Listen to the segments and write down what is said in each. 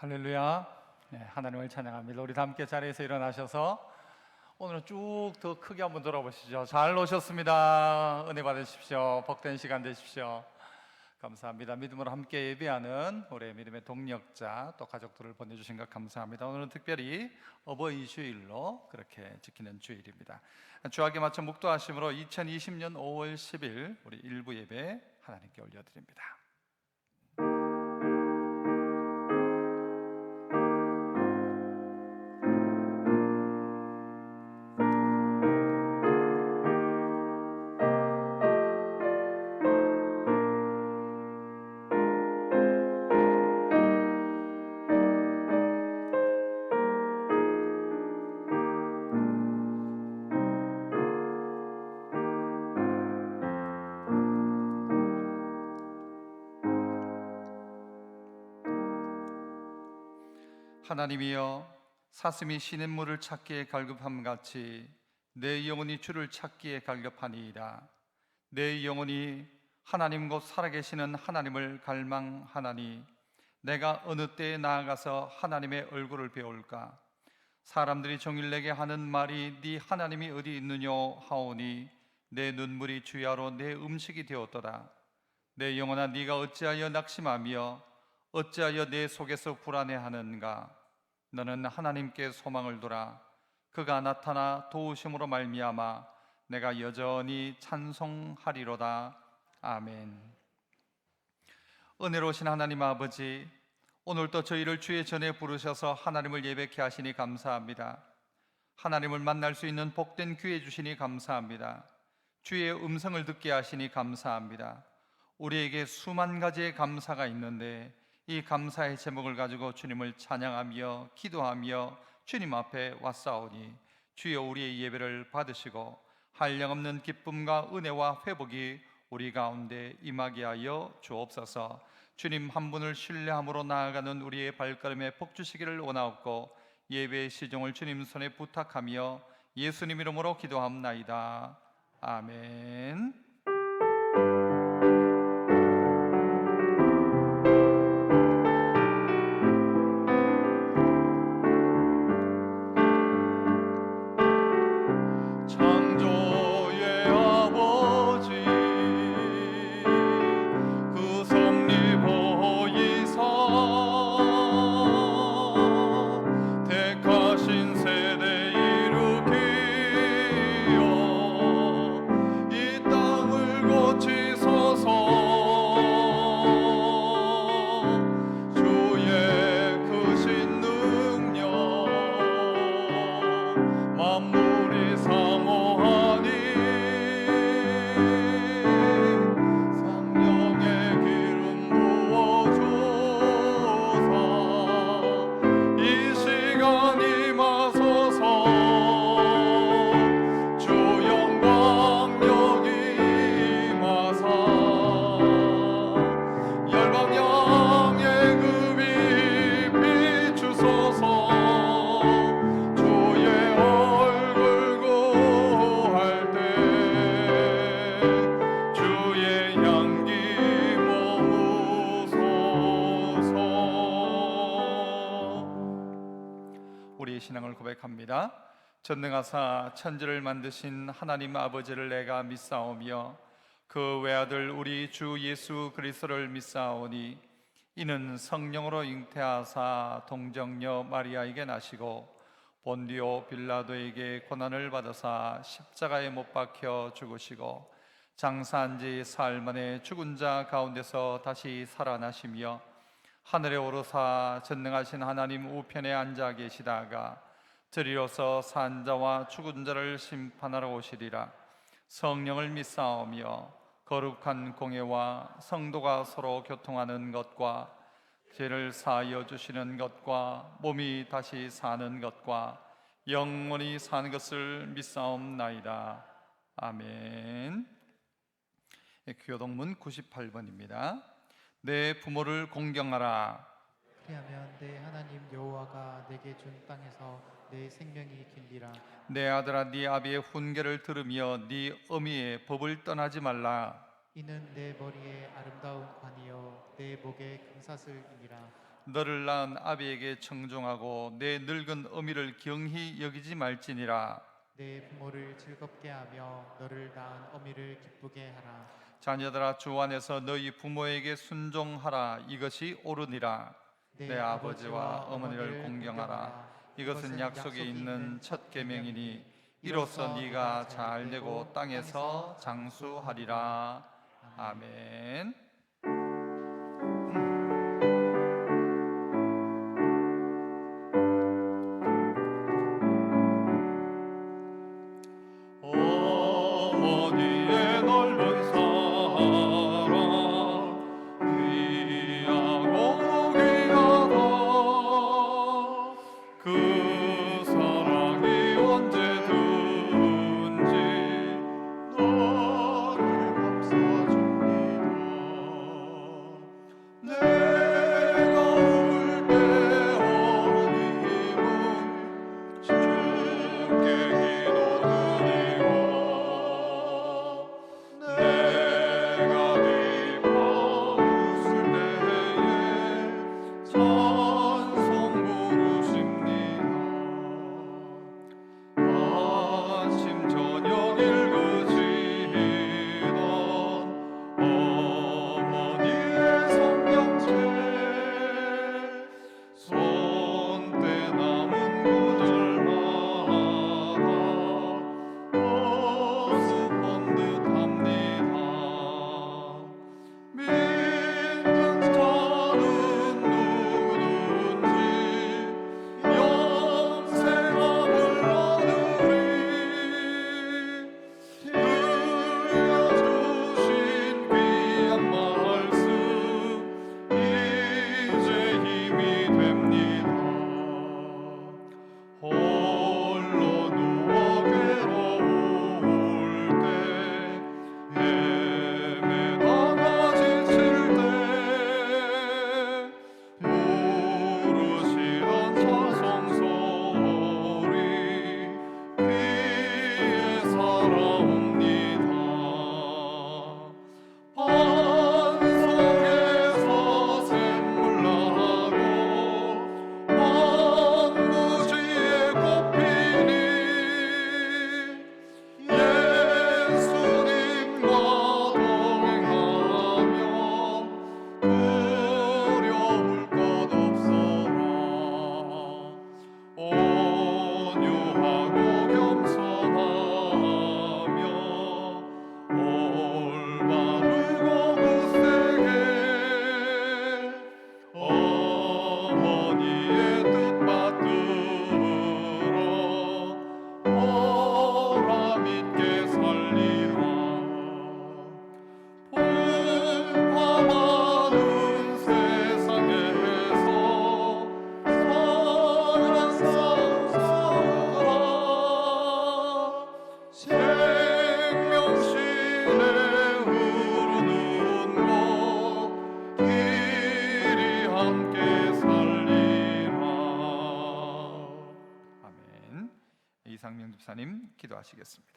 할렐루야. 네, 하나님을 찬양합니다. 우리 다 함께 자리에서 일어나셔서 오늘은 쭉 더 크게 한번 돌아보시죠. 잘 오셨습니다. 은혜 받으십시오. 복된 시간 되십시오. 감사합니다. 믿음으로 함께 예배하는 우리의 믿음의 동력자 또 가족들을 보내주신 것 감사합니다. 오늘은 특별히 어버이 주일로 그렇게 지키는 주일입니다. 주하게 맞춰 묵도하심으로 2020년 5월 10일 우리 일부 예배 하나님께 올려드립니다. 하나님이여, 사슴이 시냇물을 찾기에 갈급함같이 내 영혼이 주를 찾기에 갈급하니이다. 내 영혼이 하나님 곧 살아계시는 하나님을 갈망하나니 내가 어느 때에 나아가서 하나님의 얼굴을 배울까? 사람들이 종일 내게 하는 말이 네 하나님이 어디 있느냐 하오니 내 눈물이 주야로 내 음식이 되었도다. 내 영혼아, 네가 어찌하여 낙심하며 어찌하여 내 속에서 불안해하는가? 너는 하나님께 소망을 두라. 그가 나타나 도우심으로 말미암아 내가 여전히 찬송하리로다. 아멘. 은혜로우신 하나님 아버지, 오늘도 저희를 주의 전에 부르셔서 하나님을 예배케 하시니 감사합니다. 하나님을 만날 수 있는 복된 기회 주시니 감사합니다. 주의 음성을 듣게 하시니 감사합니다. 우리에게 수만 가지의 감사가 있는데 이 감사의 제목을 가지고 주님을 찬양하며 기도하며 주님 앞에 왔사오니 주여 우리의 예배를 받으시고 한량없는 기쁨과 은혜와 회복이 우리 가운데 임하게 하여 주옵소서. 주님 한 분을 신뢰함으로 나아가는 우리의 발걸음에 복 주시기를 원하옵고 예배의 시종을 주님 손에 부탁하며 예수님 이름으로 기도합나이다. 아멘. 우리의 신앙을 고백합니다. 전능하사 천지를 만드신 하나님 아버지를 내가 믿사오며 그 외아들 우리 주 예수 그리스도를 믿사오니 이는 성령으로 잉태하사 동정녀 마리아에게 나시고 본디오 빌라도에게 고난을 받으사 십자가에 못 박혀 죽으시고 장사한 지 사흘 만에 죽은 자 가운데서 다시 살아나시며 하늘에 오르사 전능하신 하나님 우편에 앉아 계시다가 저리로서 산 자와 죽은 자를 심판하러 오시리라. 성령을 믿사오며 거룩한 공예와 성도가 서로 교통하는 것과 죄를 사하여 주시는 것과 몸이 다시 사는 것과 영원히 사는 것을 믿사옵나이다. 아멘. 교동문 98번입니다. 내 부모를 공경하라. 그리하면 내 하나님 여호와가 내게 준 땅에서 내 생명이 길리라. 내 아들아, 네 아비의 훈계를 들으며 네 어미의 법을 떠나지 말라. 이는 내 머리에 아름다운 관이요 내 목에 금사슬이니라. 너를 낳은 아비에게 청종하고 내 늙은 어미를 경히 여기지 말지니라. 내 부모를 즐겁게 하며 너를 낳은 어미를 기쁘게 하라. 자녀들아, 주 안에서 너희 부모에게 순종하라. 이것이 옳으니라. 내 아버지와 어머니를 공경하라. 이것은 약속이 있는 첫 계명이니 이로써 네가 잘 되고 땅에서 장수하리라. 아멘. 어머니의 넓은 사랑 귀하고 귀하다. 그 사랑이 언제든지 나를 감싸줍니다. 내가 울 때 어머님은 주께 기도드리고 내가 기뻐 웃을 때에 찬송 부르십니다. 아침 저녁 읽으시던 어머니의 성경책 손때 남은 구절마다 어수선 듯합니다. 믿는 자는 누구든지 영생함을 얻으리. 들려주신 귀한 말씀 이제 힘이 됩니다. 홀로 누워 괴로울 때 헤매다가 지칠 때 부르시던 찬송소리 귀에 살아옵니다. 반석에서 샘물 나고 황무지에 꽃피니 예수님과 동행하며 두려울 것 없어라. 온유하고 겸손하며 올바르고 굳세게 어머니의 뜻 받들어 보람있게 살리라. 풍파 많은 세상에서 사랑 싸우라. 생명신의 흐르는 곳 길이 함께 살리라. 아멘. 이상명 집사님 기도하시겠습니다.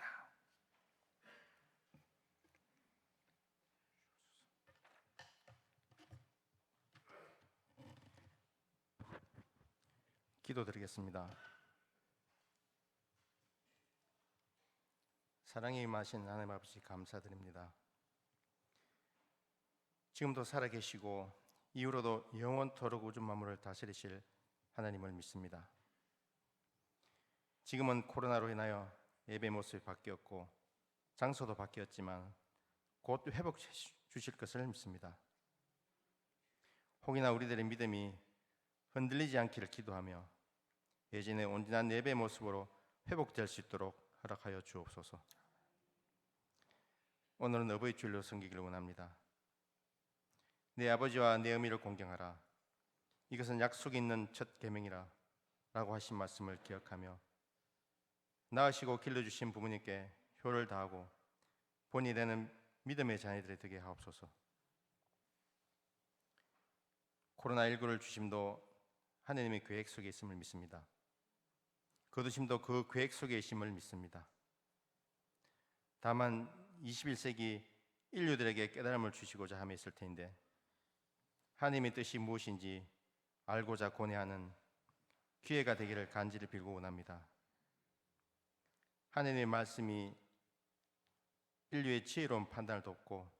기도드리겠습니다. 사랑이 임하신 하나님 아버지 감사드립니다. 지금도 살아계시고 이후로도 영원토록 우주 만물을 다스리실 하나님을 믿습니다. 지금은 코로나로 인하여 예배 모습이 바뀌었고 장소도 바뀌었지만 곧 회복해 주실 것을 믿습니다. 혹이나 우리들의 믿음이 흔들리지 않기를 기도하며 예전의 온전한 예배 모습으로 회복될 수 있도록 허락하여 주옵소서. 오늘은 어버이 주일로 섬기기를 원합니다. 내 아버지와 내 어미를 공경하라. 이것은 약속이 있는 첫 계명이라 라고 하신 말씀을 기억하며 낳으시고 길러주신 부모님께 효를 다하고 본이 되는 믿음의 자녀들이 되게 하옵소서. 코로나19를 주심도 하나님의 계획 속에 있음을 믿습니다. 거두심도 그 계획 속에 있음을 믿습니다. 다만 21세기 인류들에게 깨달음을 주시고자 함에 있을 텐데 하나님의 뜻이 무엇인지 알고자 고뇌하는 기회가 되기를 간절히 빌고 원합니다. 하나님의 말씀이 인류의 지혜로운 판단을 돕고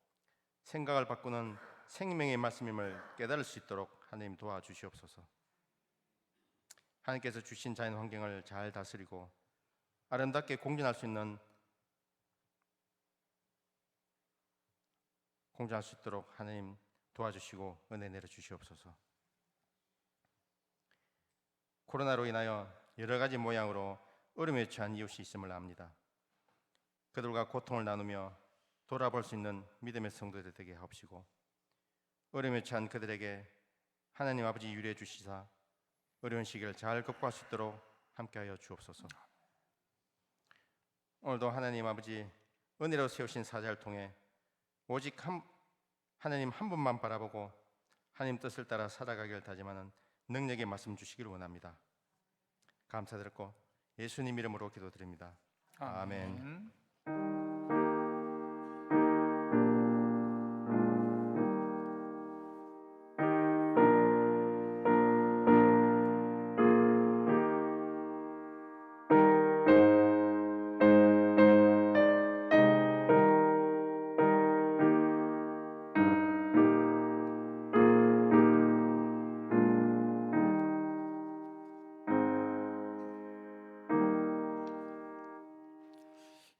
생각을 바꾸는 생명의 말씀임을 깨달을 수 있도록 하나님 도와주시옵소서. 하나님께서 주신 자연 환경을 잘 다스리고 아름답게 공존할 수 있도록 하나님 도와주시고 은혜 내려주시옵소서. 코로나로 인하여 여러 가지 모양으로 어려움에 처한 이웃이 있음을 압니다. 그들과 고통을 나누며 돌아볼 수 있는 믿음의 성도들 되게 하옵시고 어려움에 처한 그들에게 하나님 아버지 유리해 주시사 어려운 시기를 잘 극복할 수 있도록 함께하여 주옵소서. 오늘도 하나님 아버지 은혜로 세우신 사자를 통해 오직 하나님 한 분만 바라보고 하나님 뜻을 따라 살아가기를 다짐하는 능력의 말씀 주시기를 원합니다. 감사드렸고 예수님 이름으로 기도드립니다. 아멘.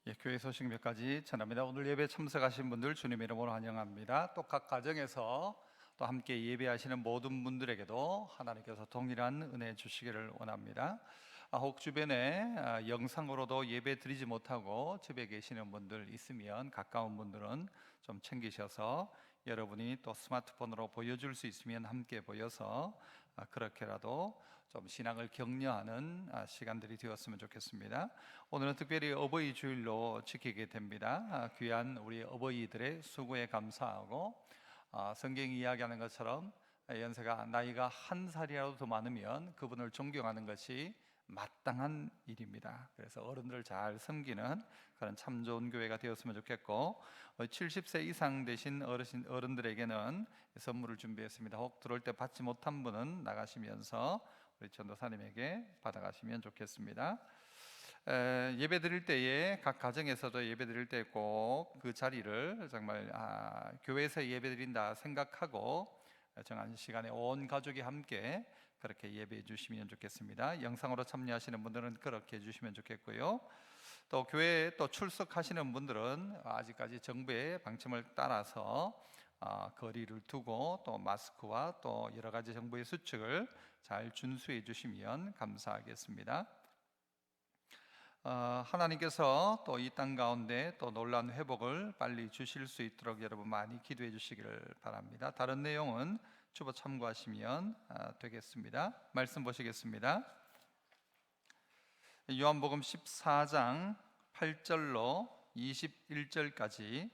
예, 교회 소식 몇 가지 전합니다. 오늘 예배 참석하신 분들 주님 이름으로 환영합니다. 또 각 가정에서 또 함께 예배하시는 모든 분들에게도 하나님께서 동일한 은혜 주시기를 원합니다. 혹 주변에 영상으로도 예배 드리지 못하고 집에 계시는 분들 있으면 가까운 분들은 좀 챙기셔서 여러분이 또 스마트폰으로 보여줄 수 있으면 함께 보여서 그렇게라도 좀 신앙을 격려하는 시간들이 되었으면 좋겠습니다. 오늘은 특별히 어버이 주일로 지키게 됩니다. 귀한 우리 어버이들의 수고에 감사하고 성경이 이야기하는 것처럼 연세가 나이가 한 살이라도 더 많으면 그분을 존경하는 것이 마땅한 일입니다. 그래서 어른들을 잘 섬기는 그런 참 좋은 교회가 되었으면 좋겠고 70세 이상 되신 어른들에게는 선물을 준비했습니다. 혹 들어올 때 받지 못한 분은 나가시면서 우리 전도사님에게 받아가시면 좋겠습니다. 예배 드릴 때에 각 가정에서도 예배 드릴 때 꼭 그 자리를 정말 교회에서 예배 드린다 생각하고 정한 시간에 온 가족이 함께 그렇게 예배해 주시면 좋겠습니다. 영상으로 참여하시는 분들은 그렇게 해주시면 좋겠고요. 또 교회에 또 출석하시는 분들은 아직까지 정부의 방침을 따라서 거리를 두고 또 마스크와 또 여러 가지 정부의 수칙을 잘 준수해 주시면 감사하겠습니다. 하나님께서 또 이 땅 가운데 또 놀라운 회복을 빨리 주실 수 있도록 여러분 많이 기도해 주시기를 바랍니다. 다른 내용은 주보 참고하시면 되겠습니다. 말씀 보시겠습니다. 요한복음 14장 8절로 21절까지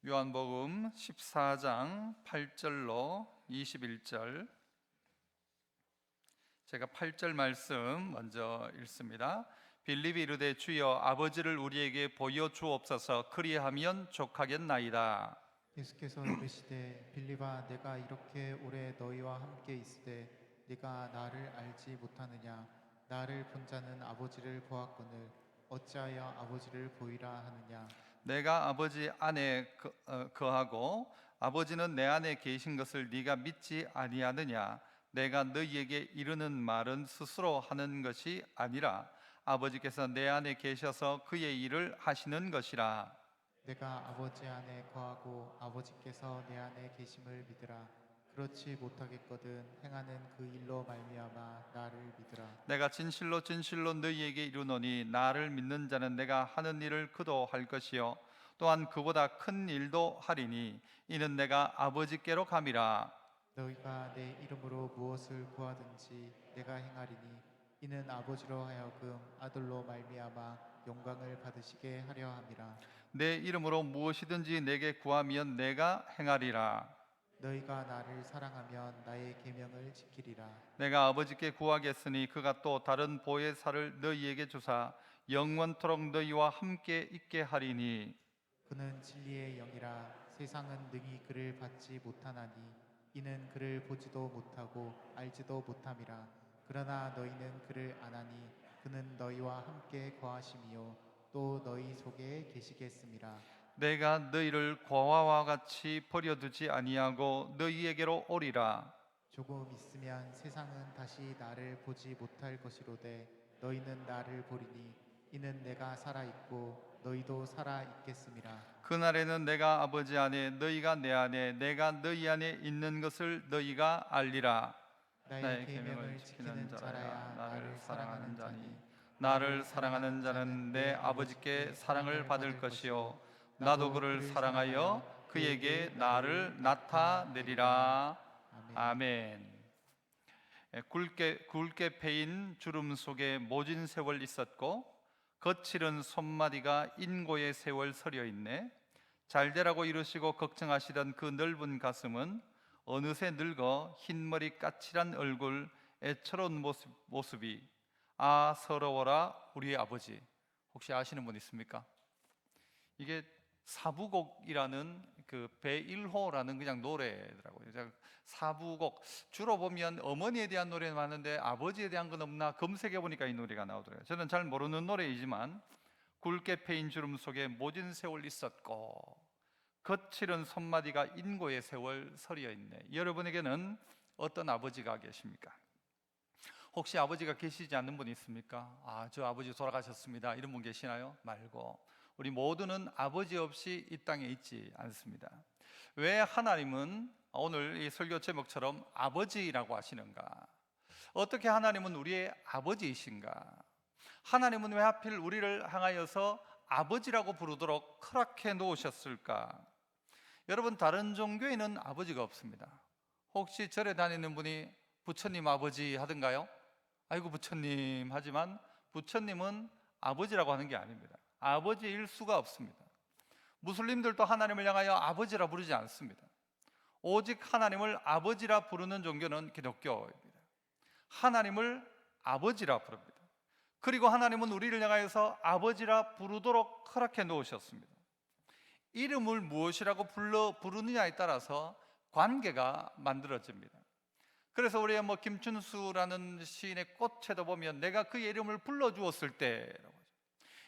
요한복음 14장 8절로 21절 제가 8절 말씀 먼저 읽습니다. 빌립이 이르되 주여 아버지를 우리에게 보여주옵소서 그리하면 족하겠나이다. 예수께서 이르시되 빌립아 내가 이렇게 오래 너희와 함께 있으되 네가 나를 알지 못하느냐 나를 본 자는 아버지를 보았거늘 어찌하여 아버지를 보이라 하느냐 내가 아버지 안에 거하고 아버지는 내 안에 계신 것을 네가 믿지 아니하느냐 내가 너희에게 이르는 말은 스스로 하는 것이 아니라 아버지께서 내 안에 계셔서 그의 일을 하시는 것이라. 내가 아버지 안에 거하고 아버지께서 내 안에 계심을 믿으라 그렇지 못하겠거든 행하는 그 일로 말미암아 나를 믿으라 내가 진실로 진실로 너희에게 이르노니 나를 믿는 자는 내가 하는 일을 그도 할 것이요 또한 그보다 큰 일도 하리니 이는 내가 아버지께로 감이라. 너희가 내 이름으로 무엇을 구하든지 내가 행하리니 이는 아버지로 하여금 아들로 말미암아 영광을 받으시게 하려 함이라 내 이름으로 무엇이든지 내게 구하면 내가 행하리라. 너희가 나를 사랑하면 나의 계명을 지키리라. 내가 아버지께 구하겠으니 그가 또 다른 보혜사를 너희에게 주사 영원토록 너희와 함께 있게 하리니 그는 진리의 영이라. 세상은 능히 그를 받지 못하나니 이는 그를 보지도 못하고 알지도 못함이라. 그러나 너희는 그를 아나니 그는 너희와 함께 거하심이요 또 너희 속에 계시겠음이라. 내가 너희를 고아와 같이 버려두지 아니하고 너희에게로 오리라. 조금 있으면 세상은 다시 나를 보지 못할 것이로되 너희는 나를 보리니 이는 내가 살아 있고 너희도 살아 있겠음이라. 그날에는 내가 아버지 안에 너희가 내 안에 내가 너희 안에 있는 것을 너희가 알리라. 나의 계명을 지키는 자라야 나를 사랑하는 자니 나를 사랑하는 자는 내 아버지께 사랑을 받을 것이요 나도 그를 사랑하여 그에게 나를 나타내리라. 아멘. 굵게 패인 주름 속에 모진 세월 있었고 거칠은 손마디가 인고의 세월 서려 있네. 잘되라고 이루시고 걱정하시던 그 넓은 가슴은 어느새 늙어 흰머리 까칠한 얼굴 애처로운 모습이 아 서러워라 우리의 아버지. 혹시 아시는 분 있습니까? 이게 사부곡이라는 그 배일호라는 그냥 노래더라고요. 사부곡 주로 보면 어머니에 대한 노래는 많은데 아버지에 대한 건 없나 검색해 보니까 이 노래가 나오더라고요. 저는 잘 모르는 노래이지만 굵게 패인 주름 속에 모진 세월 있었고 거칠은 손마디가 인고의 세월 서려 있네. 여러분에게는 어떤 아버지가 계십니까? 혹시 아버지가 계시지 않는 분 있습니까? 저 아버지 돌아가셨습니다 이런 분 계시나요? 말고 우리 모두는 아버지 없이 이 땅에 있지 않습니다. 왜 하나님은 오늘 이 설교 제목처럼 아버지라고 하시는가? 어떻게 하나님은 우리의 아버지이신가? 하나님은 왜 하필 우리를 향하여서 아버지라고 부르도록 허락해 놓으셨을까? 여러분 다른 종교에는 아버지가 없습니다. 혹시 절에 다니는 분이 부처님 아버지 하던가요? 아이고 부처님 하지만 부처님은 아버지라고 하는 게 아닙니다. 아버지일 수가 없습니다. 무슬림들도 하나님을 향하여 아버지라 부르지 않습니다. 오직 하나님을 아버지라 부르는 종교는 기독교입니다. 하나님을 아버지라 부릅니다. 그리고 하나님은 우리를 향하여서 아버지라 부르도록 허락해 놓으셨습니다. 이름을 무엇이라고 부르느냐에 따라서 관계가 만들어집니다. 그래서 우리의 김춘수라는 시인의 꽃에도 보면 내가 그의 이름을 불러주었을 때라고 하죠.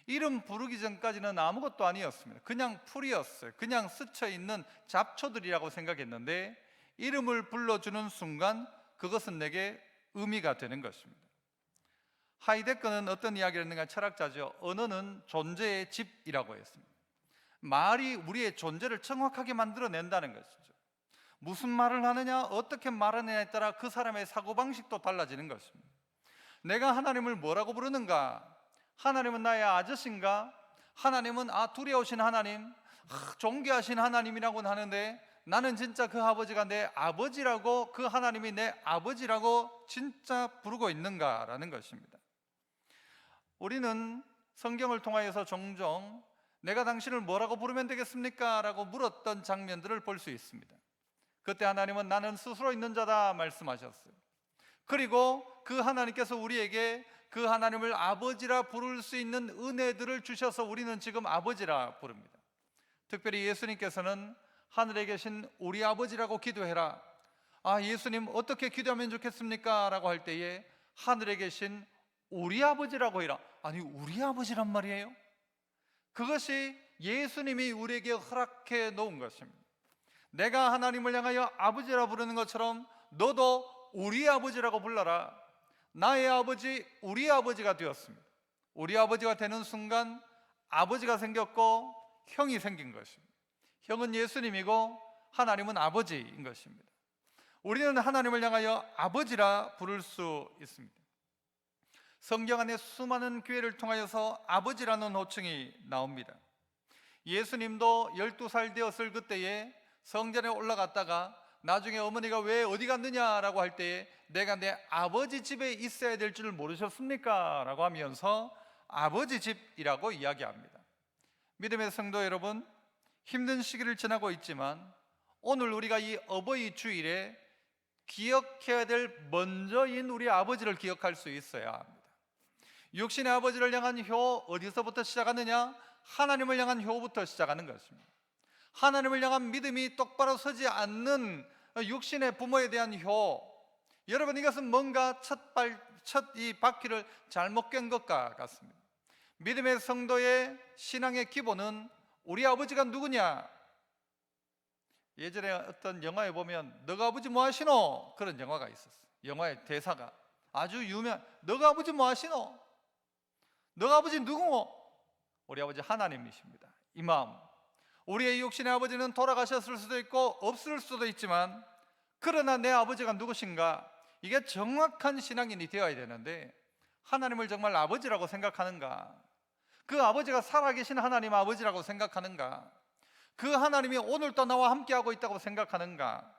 이름 부르기 전까지는 아무것도 아니었습니다. 그냥 풀이었어요. 그냥 스쳐있는 잡초들이라고 생각했는데 이름을 불러주는 순간 그것은 내게 의미가 되는 것입니다. 하이데거는 어떤 이야기를 했는가? 철학자죠. 언어는 존재의 집이라고 했습니다. 말이 우리의 존재를 정확하게 만들어낸다는 것이죠. 무슨 말을 하느냐, 어떻게 말하느냐에 따라 그 사람의 사고방식도 달라지는 것입니다. 내가 하나님을 뭐라고 부르는가? 하나님은 나의 아저씨인가? 하나님은 두려우신 하나님, 존귀하신 하나님이라고는 하는데 나는 진짜 그 아버지가 내 아버지라고, 그 하나님이 내 아버지라고 진짜 부르고 있는가라는 것입니다. 우리는 성경을 통하여서 종종 내가 당신을 뭐라고 부르면 되겠습니까? 라고 물었던 장면들을 볼 수 있습니다. 그때 하나님은 나는 스스로 있는 자다 말씀하셨어요. 그리고 그 하나님께서 우리에게 그 하나님을 아버지라 부를 수 있는 은혜들을 주셔서 우리는 지금 아버지라 부릅니다. 특별히 예수님께서는 하늘에 계신 우리 아버지라고 기도해라. 예수님 어떻게 기도하면 좋겠습니까? 라고 할 때에 하늘에 계신 우리 아버지라고 해라. 아니 우리 아버지란 말이에요? 그것이 예수님이 우리에게 허락해 놓은 것입니다. 내가 하나님을 향하여 아버지라 부르는 것처럼 너도 우리 아버지라고 불러라. 나의 아버지 우리 아버지가 되었습니다. 우리 아버지가 되는 순간 아버지가 생겼고 형이 생긴 것입니다. 형은 예수님이고 하나님은 아버지인 것입니다. 우리는 하나님을 향하여 아버지라 부를 수 있습니다. 성경 안에 수많은 기회를 통하여서 아버지라는 호칭이 나옵니다. 예수님도 12살 되었을 그때에 성전에 올라갔다가 나중에 어머니가 왜 어디 갔느냐라고 할 때에 내가 내 아버지 집에 있어야 될 줄 모르셨습니까? 라고 하면서 아버지 집이라고 이야기합니다. 믿음의 성도 여러분, 힘든 시기를 지나고 있지만 오늘 우리가 이 어버이 주일에 기억해야 될 먼저인 우리 아버지를 기억할 수 있어야 합니다. 육신의 아버지를 향한 효 어디서부터 시작하느냐? 하나님을 향한 효부터 시작하는 것입니다. 하나님을 향한 믿음이 똑바로 서지 않는 육신의 부모에 대한 효, 여러분 이것은 뭔가 첫 이 바퀴를 잘못 깬 것과 같습니다. 믿음의 성도의 신앙의 기본은 우리 아버지가 누구냐? 예전에 어떤 영화에 보면 너가 아버지 뭐 하시노? 그런 영화가 있었어요. 영화의 대사가 아주 유명한, 너가 아버지 뭐 하시노? 너가 아버지 누구고? 우리 아버지 하나님이십니다. 이 마음, 우리의 육신의 아버지는 돌아가셨을 수도 있고 없을 수도 있지만, 그러나 내 아버지가 누구신가? 이게 정확한 신앙인이 되어야 되는데, 하나님을 정말 아버지라고 생각하는가? 그 아버지가 살아계신 하나님 아버지라고 생각하는가? 그 하나님이 오늘도 나와 함께하고 있다고 생각하는가?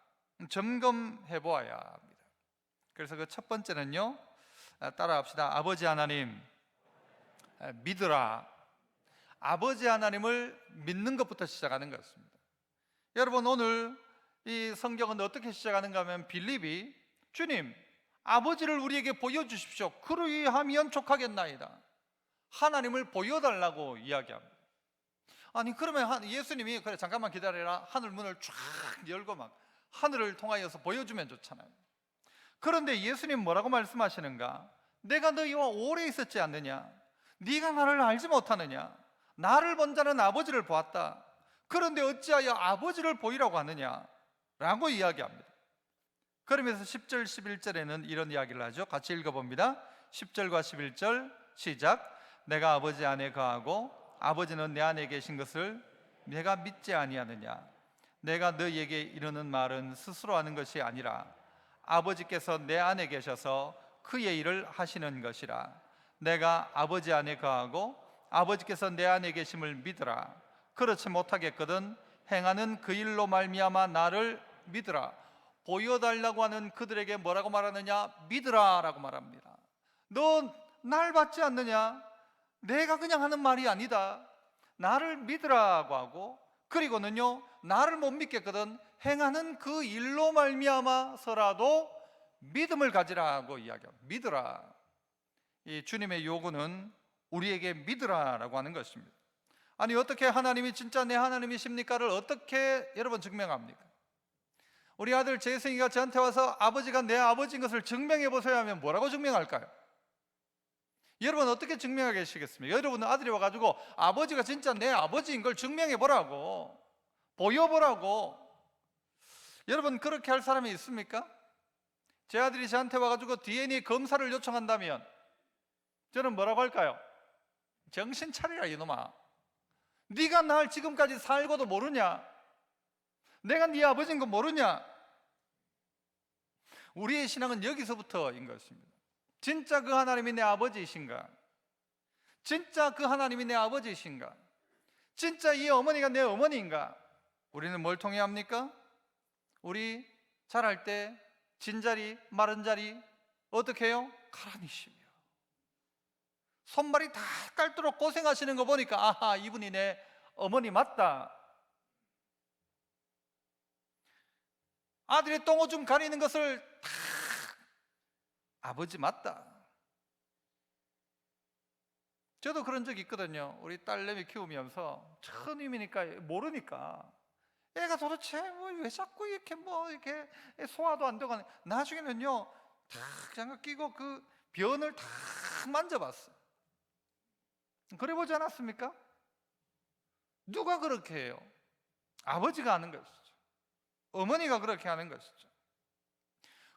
점검해 보아야 합니다. 그래서 그 첫 번째는요, 따라합시다. 아버지 하나님 믿으라. 아버지 하나님을 믿는 것부터 시작하는 것입니다. 여러분, 오늘 이 성경은 어떻게 시작하는가 하면, 빌립이 주님 아버지를 우리에게 보여주십시오. 그리하면 족하겠나이다. 하나님을 보여달라고 이야기합니다. 아니 그러면 예수님이 그래 잠깐만 기다려라, 하늘 문을 쫙 열고 막 하늘을 통하여서 보여주면 좋잖아요. 그런데 예수님 뭐라고 말씀하시는가? 내가 너희와 오래 있었지 않느냐? 네가 나를 알지 못하느냐? 나를 본 자는 아버지를 보았다. 그런데 어찌하여 아버지를 보이라고 하느냐? 라고 이야기합니다. 그러면서 10절 11절에는 이런 이야기를 하죠. 같이 읽어봅니다. 10절과 11절 시작. 내가 아버지 안에 거하고 아버지는 내 안에 계신 것을 내가 믿지 아니하느냐? 내가 너희에게 이르는 말은 스스로 하는 것이 아니라 아버지께서 내 안에 계셔서 그의 일을 하시는 것이라. 내가 아버지 안에 거하고 아버지께서 내 안에 계심을 믿으라. 그렇지 못하겠거든 행하는 그 일로 말미암아 나를 믿으라. 보여달라고 하는 그들에게 뭐라고 말하느냐? 믿으라 라고 말합니다. 너 날 받지 않느냐? 내가 그냥 하는 말이 아니다. 나를 믿으라고 하고, 그리고는요, 나를 못 믿겠거든 행하는 그 일로 말미암아서라도 믿음을 가지라고 이야기합니다. 믿으라. 이 주님의 요구는 우리에게 믿으라라고 하는 것입니다. 아니 어떻게 하나님이 진짜 내 하나님이십니까를 어떻게 여러분 증명합니까? 우리 아들 재승이가 저한테 와서 아버지가 내 아버지인 것을 증명해 보세요 하면 뭐라고 증명할까요? 여러분 어떻게 증명하겠습니까? 여러분 아들이 와가지고 아버지가 진짜 내 아버지인 걸 증명해 보라고, 보여보라고. 여러분 그렇게 할 사람이 있습니까? 제 아들이 저한테 와가지고 DNA 검사를 요청한다면 저는 뭐라고 할까요? 정신 차리라 이놈아. 네가 날 지금까지 살고도 모르냐? 내가 네 아버지인 거 모르냐? 우리의 신앙은 여기서부터인 것입니다. 진짜 그 하나님이 내 아버지이신가? 진짜 그 하나님이 내 아버지이신가? 진짜 이 어머니가 내 어머니인가? 우리는 뭘 통해 합니까? 우리 자랄 때 진자리 마른 자리 어떻게 해요? 가라니 시며 손발이 다 깔도록 고생하시는 거 보니까 아하, 이분이 내 어머니 맞다. 아들의 똥오줌 가리는 것을 다 아버지 맞다. 저도 그런 적이 있거든요. 우리 딸내미 키우면서 처음이니까 모르니까 애가 도대체 왜 자꾸 이렇게 이렇게 소화도 안 되고, 나중에는요 다 장갑 끼고 그 변을 다 만져봤어. 그래 보지 않았습니까? 누가 그렇게 해요? 아버지가 하는 것이죠. 어머니가 그렇게 하는 것이죠.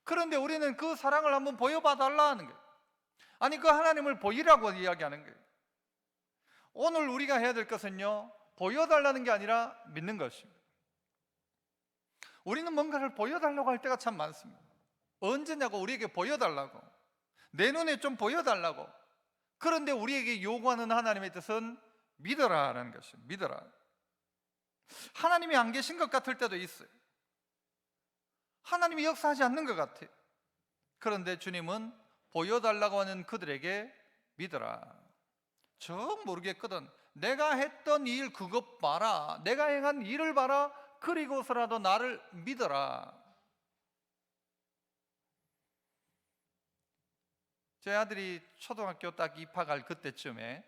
그런데 우리는 그 사랑을 한번 보여봐 달라 하는 거예요. 아니 그 하나님을 보이라고 이야기하는 거예요. 오늘 우리가 해야 될 것은요, 보여달라는 게 아니라 믿는 것입니다. 우리는 뭔가를 보여달라고 할 때가 참 많습니다. 언제냐고 우리에게 보여달라고, 내 눈에 좀 보여달라고. 그런데 우리에게 요구하는 하나님의 뜻은 믿어라라는 것이에요. 믿어라. 하나님이 안 계신 것 같을 때도 있어요. 하나님이 역사하지 않는 것 같아요. 그런데 주님은 보여달라고 하는 그들에게 믿어라. 정 모르겠거든. 내가 했던 일 그것 봐라. 내가 행한 일을 봐라. 그리고서라도 나를 믿어라. 제 아들이 초등학교 딱 입학할 그때쯤에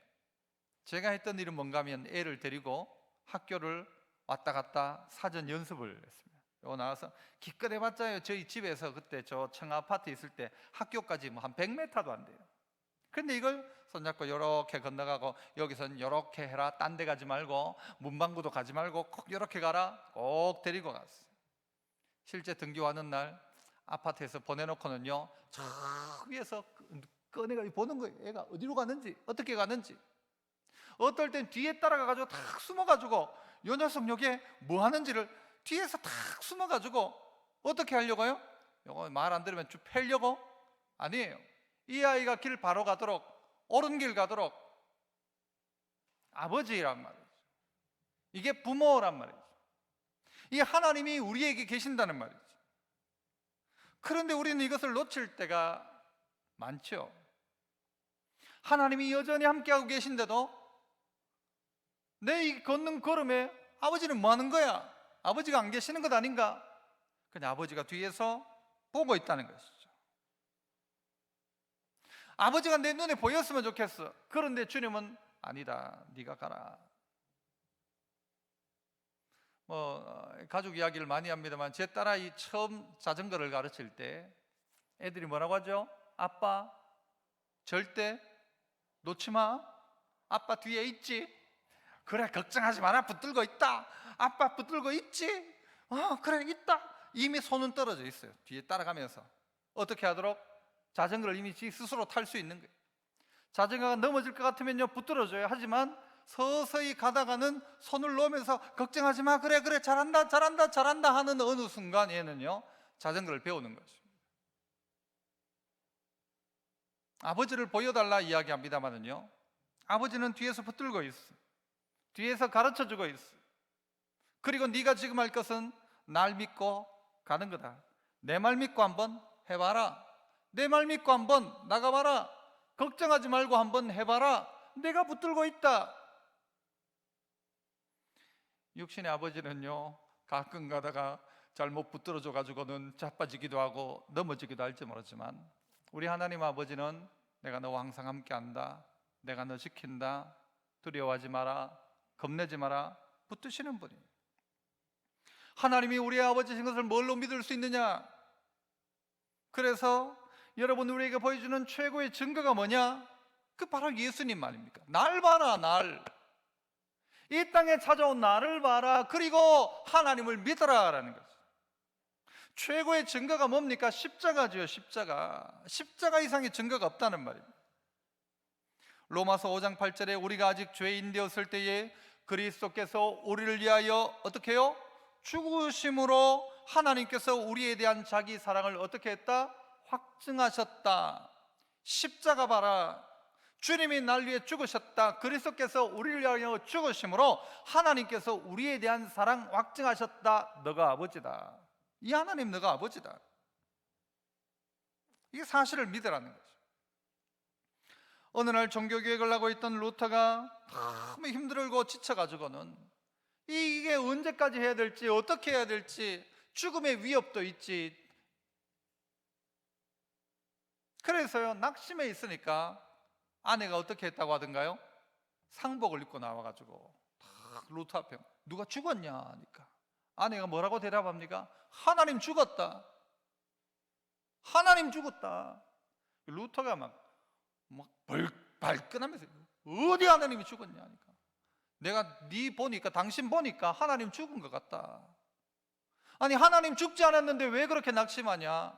제가 했던 일은 뭔가 하면 애를 데리고 학교를 왔다 갔다 사전 연습을 했습니다. 요 나와서 기껏 해봤자요, 저희 집에서 그때 저 청아파트 있을 때 학교까지 뭐 한 100m도 안 돼요. 근데 이걸 손잡고 이렇게 건너가고, 여기선 이렇게 해라, 딴 데 가지 말고, 문방구도 가지 말고 꼭 이렇게 가라, 꼭 데리고 갔어요. 실제 등교하는 날 아파트에서 보내놓고는요, 저 위에서 꺼내가 보는 거예요. 애가 어디로 가는지, 어떻게 가는지. 어떨 땐 뒤에 따라가가지고 탁 숨어가지고 요 녀석 여기에 뭐 하는지를 뒤에서 탁 숨어가지고 어떻게 하려고요? 요거 말 안 들으면 쭉 패려고? 아니에요. 이 아이가 길 바로 가도록, 옳은 길 가도록 아버지란 말이죠. 이게 부모란 말이죠. 이 하나님이 우리에게 계신다는 말이죠. 그런데 우리는 이것을 놓칠 때가 많죠. 하나님이 여전히 함께하고 계신데도 내 이 걷는 걸음에 아버지는 뭐 하는 거야? 아버지가 안 계시는 것 아닌가? 그냥 아버지가 뒤에서 보고 있다는 것이죠. 아버지가 내 눈에 보였으면 좋겠어. 그런데 주님은 아니다, 네가 가라. 가족 이야기를 많이 합니다만, 제 딸아이 처음 자전거를 가르칠 때 애들이 뭐라고 하죠? 아빠 절대 놓지 마, 아빠 뒤에 있지. 그래, 걱정하지 마라, 붙들고 있다. 아빠 붙들고 있지. 그래, 있다. 이미 손은 떨어져 있어요. 뒤에 따라가면서 어떻게 하도록? 자전거를 이미 지 스스로 탈 수 있는 거예요. 자전거가 넘어질 것 같으면요, 붙들어줘요. 하지만 서서히 가다가는 손을 놓으면서 걱정하지 마, 그래 그래, 잘한다 잘한다 잘한다 하는 어느 순간 얘는요, 자전거를 배우는 것입니다. 아버지를 보여달라 이야기합니다만은요, 아버지는 뒤에서 붙들고 있어. 뒤에서 가르쳐주고 있어. 그리고 네가 지금 할 것은 날 믿고 가는 거다. 내 말 믿고 한번 해봐라. 내 말 믿고 한번 나가봐라. 걱정하지 말고 한번 해봐라. 내가 붙들고 있다. 육신의 아버지는요, 가끔 가다가 잘못 붙들어줘 가지고는 자빠지기도 하고 넘어지기도 할지 모르지만, 우리 하나님 아버지는 내가 너와 항상 함께한다, 내가 너 지킨다, 두려워하지 마라, 겁내지 마라, 붙드시는 분이에요. 하나님이 우리의 아버지신 것을 뭘로 믿을 수 있느냐? 그래서 여러분, 우리에게 보여주는 최고의 증거가 뭐냐? 그 바로 예수님 말입니까? 날 봐라, 날. 이 땅에 찾아온 나를 봐라. 그리고 하나님을 믿어라라는 거죠. 최고의 증거가 뭡니까? 십자가죠. 십자가 이상의 증거가 없다는 말입니다. 로마서 5장 8절에 우리가 아직 죄인 되었을 때에 그리스도께서 우리를 위하여 어떻게 해요? 죽으심으로 하나님께서 우리에 대한 자기 사랑을 어떻게 했다? 확증하셨다. 십자가 봐라. 주님이 날 위해 죽으셨다. 그리스도께서 우리를 위하여 죽으심으로 하나님께서 우리에 대한 사랑 확증하셨다. 너가 아버지다. 이 하나님 너가 아버지다. 이게 사실을 믿으라는 거죠. 어느 날 종교개혁을 하고 있던 루터가 너무 힘들고 지쳐가지고는 이게 언제까지 해야 될지, 어떻게 해야 될지, 죽음의 위협도 있지. 그래서요, 낙심해 있으니까 아내가 어떻게 했다고 하던가요? 상복을 입고 나와가지고 루터 앞에 누가 죽었냐 하니까 아내가 뭐라고 대답합니까? 하나님 죽었다. 하나님 죽었다. 루터가 막 발끈하면서 어디 하나님이 죽었냐 하니까 내가 네 보니까, 당신 보니까 하나님 죽은 것 같다. 아니, 하나님 죽지 않았는데 왜 그렇게 낙심하냐?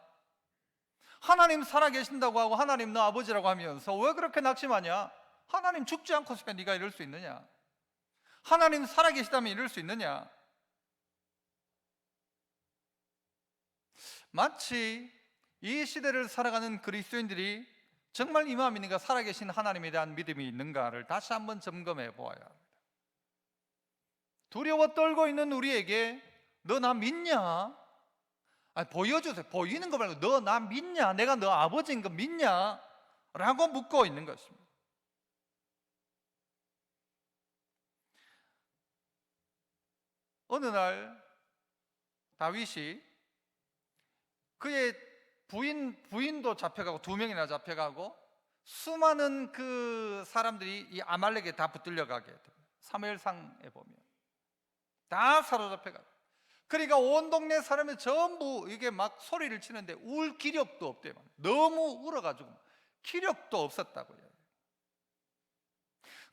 하나님 살아계신다고 하고 하나님 너 아버지라고 하면서 왜 그렇게 낙심하냐? 하나님 죽지 않고서 네가 이럴 수 있느냐? 하나님 살아계시다면 이럴 수 있느냐? 마치 이 시대를 살아가는 그리스도인들이 정말 이 마음이니까 살아계신 하나님에 대한 믿음이 있는가를 다시 한번 점검해 보아야 합니다. 두려워 떨고 있는 우리에게 너 나 믿냐? 보여주세요. 보이는 거 말고 너 나 믿냐? 내가 너 아버지인 거 믿냐? 라고 묻고 있는 것입니다. 어느 날 다윗이 그의 부인도 잡혀가고 2명이나 잡혀가고 수많은 그 사람들이 이 아말렉에 다 붙들려 가게 됩니다. 사무엘상에 보면 다 사로잡혀가. 그러니까 온 동네 사람이 전부 이게 막 소리를 치는데 울 기력도 없대요. 너무 울어가지고 기력도 없었다고요.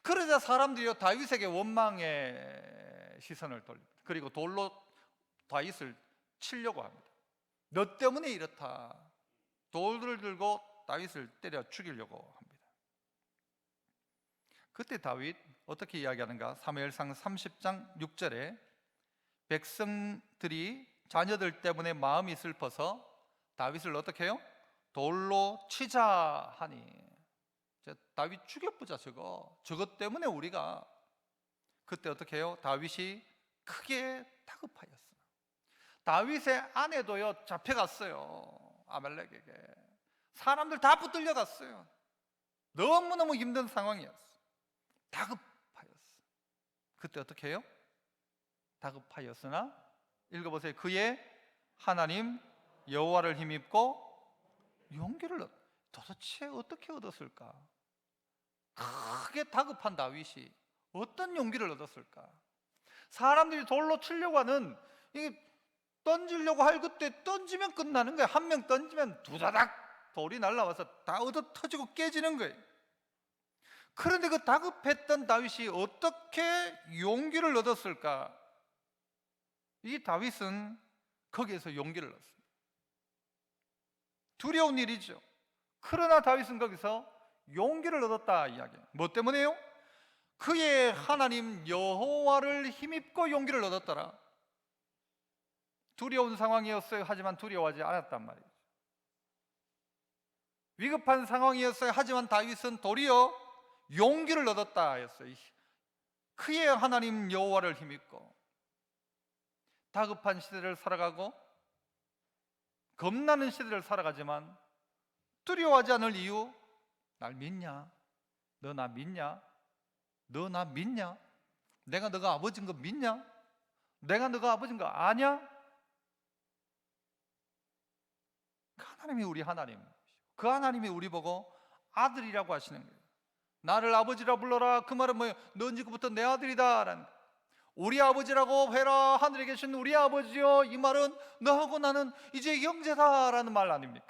그러자 사람들이 다윗에게 원망의 시선을 돌립니다. 그리고 돌로 다윗을 치려고 합니다. 너 때문에 이렇다. 돌을 들고 다윗을 때려 죽이려고 합니다. 그때 다윗 어떻게 이야기하는가? 사무엘상 30장 6절에 백성들이 자녀들 때문에 마음이 슬퍼서 다윗을 어떻게 해요? 돌로 치자 하니, 다윗 죽여보자. 저것 때문에 우리가. 그때 어떻게 해요? 다윗이 크게 다급하였어. 다윗의 아내도요 잡혀갔어요. 아말렉에게. 사람들 다 붙들려 갔어요. 너무너무 힘든 상황이었어. 다급하였어. 그때 어떻게 해요? 다급하였으나 읽어보세요. 그의 하나님 여호와를 힘입고 용기를 도대체 어떻게 얻었을까? 크게 다급한 다윗이 어떤 용기를 얻었을까? 사람들이 돌로 치려고 하는, 이게 던지려고 할 그때 던지면 끝나는 거예요. 한 명 던지면 두다닥 돌이 날라와서 다 얻어 터지고 깨지는 거예요. 그런데 그 다급했던 다윗이 어떻게 용기를 얻었을까? 이 다윗은 거기에서 용기를 얻었습니다. 두려운 일이죠. 그러나 다윗은 거기서 용기를 얻었다 이야기해요. 뭐 때문에요? 그의 하나님 여호와를 힘입고 용기를 얻었더라. 두려운 상황이었어요. 하지만 두려워하지 않았단 말이죠. 위급한 상황이었어요. 하지만 다윗은 도리어 용기를 얻었다 했어요. 그의 하나님 여호와를 힘입고. 다급한 시대를 살아가고 겁나는 시대를 살아가지만 두려워하지 않을 이유, 날 믿냐? 너 나 믿냐? 너 나 믿냐? 내가 너가 아버지인 거 믿냐? 내가 너가 아버지인 거 아냐? 그 하나님이 우리 하나님, 그 하나님이 우리 보고 아들이라고 하시는 거예요. 나를 아버지라 불러라. 그 말은 뭐예요? 너 지금부터 내 아들이다 라는 거예요. 우리 아버지라고 해라. 하늘에 계신 우리 아버지요. 이 말은 너하고 나는 이제 형제다라는 말 아닙니까?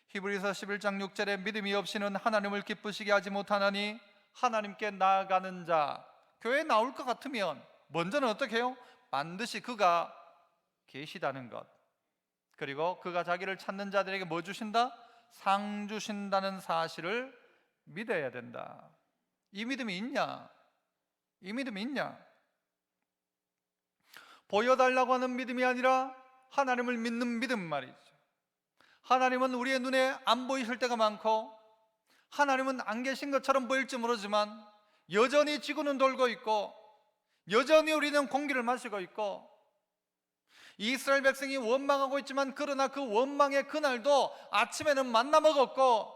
히브리서 11장 6절에 믿음이 없이는 하나님을 기쁘시게 하지 못하나니 하나님께 나아가는 자. 교회에 나올 것 같으면 먼저는 어떻게 해요? 반드시 그가 계시다는 것, 그리고 그가 자기를 찾는 자들에게 뭐 주신다? 상 주신다는 사실을 믿어야 된다. 이 믿음이 있냐? 이 믿음이 있냐? 보여달라고 하는 믿음이 아니라 하나님을 믿는 믿음 말이죠. 하나님은 우리의 눈에 안 보이실 때가 많고 하나님은 안 계신 것처럼 보일지 모르지만 여전히 지구는 돌고 있고 여전히 우리는 공기를 마시고 있고 이스라엘 백성이 원망하고 있지만 그러나 그 원망의 그날도 아침에는 만나 먹었고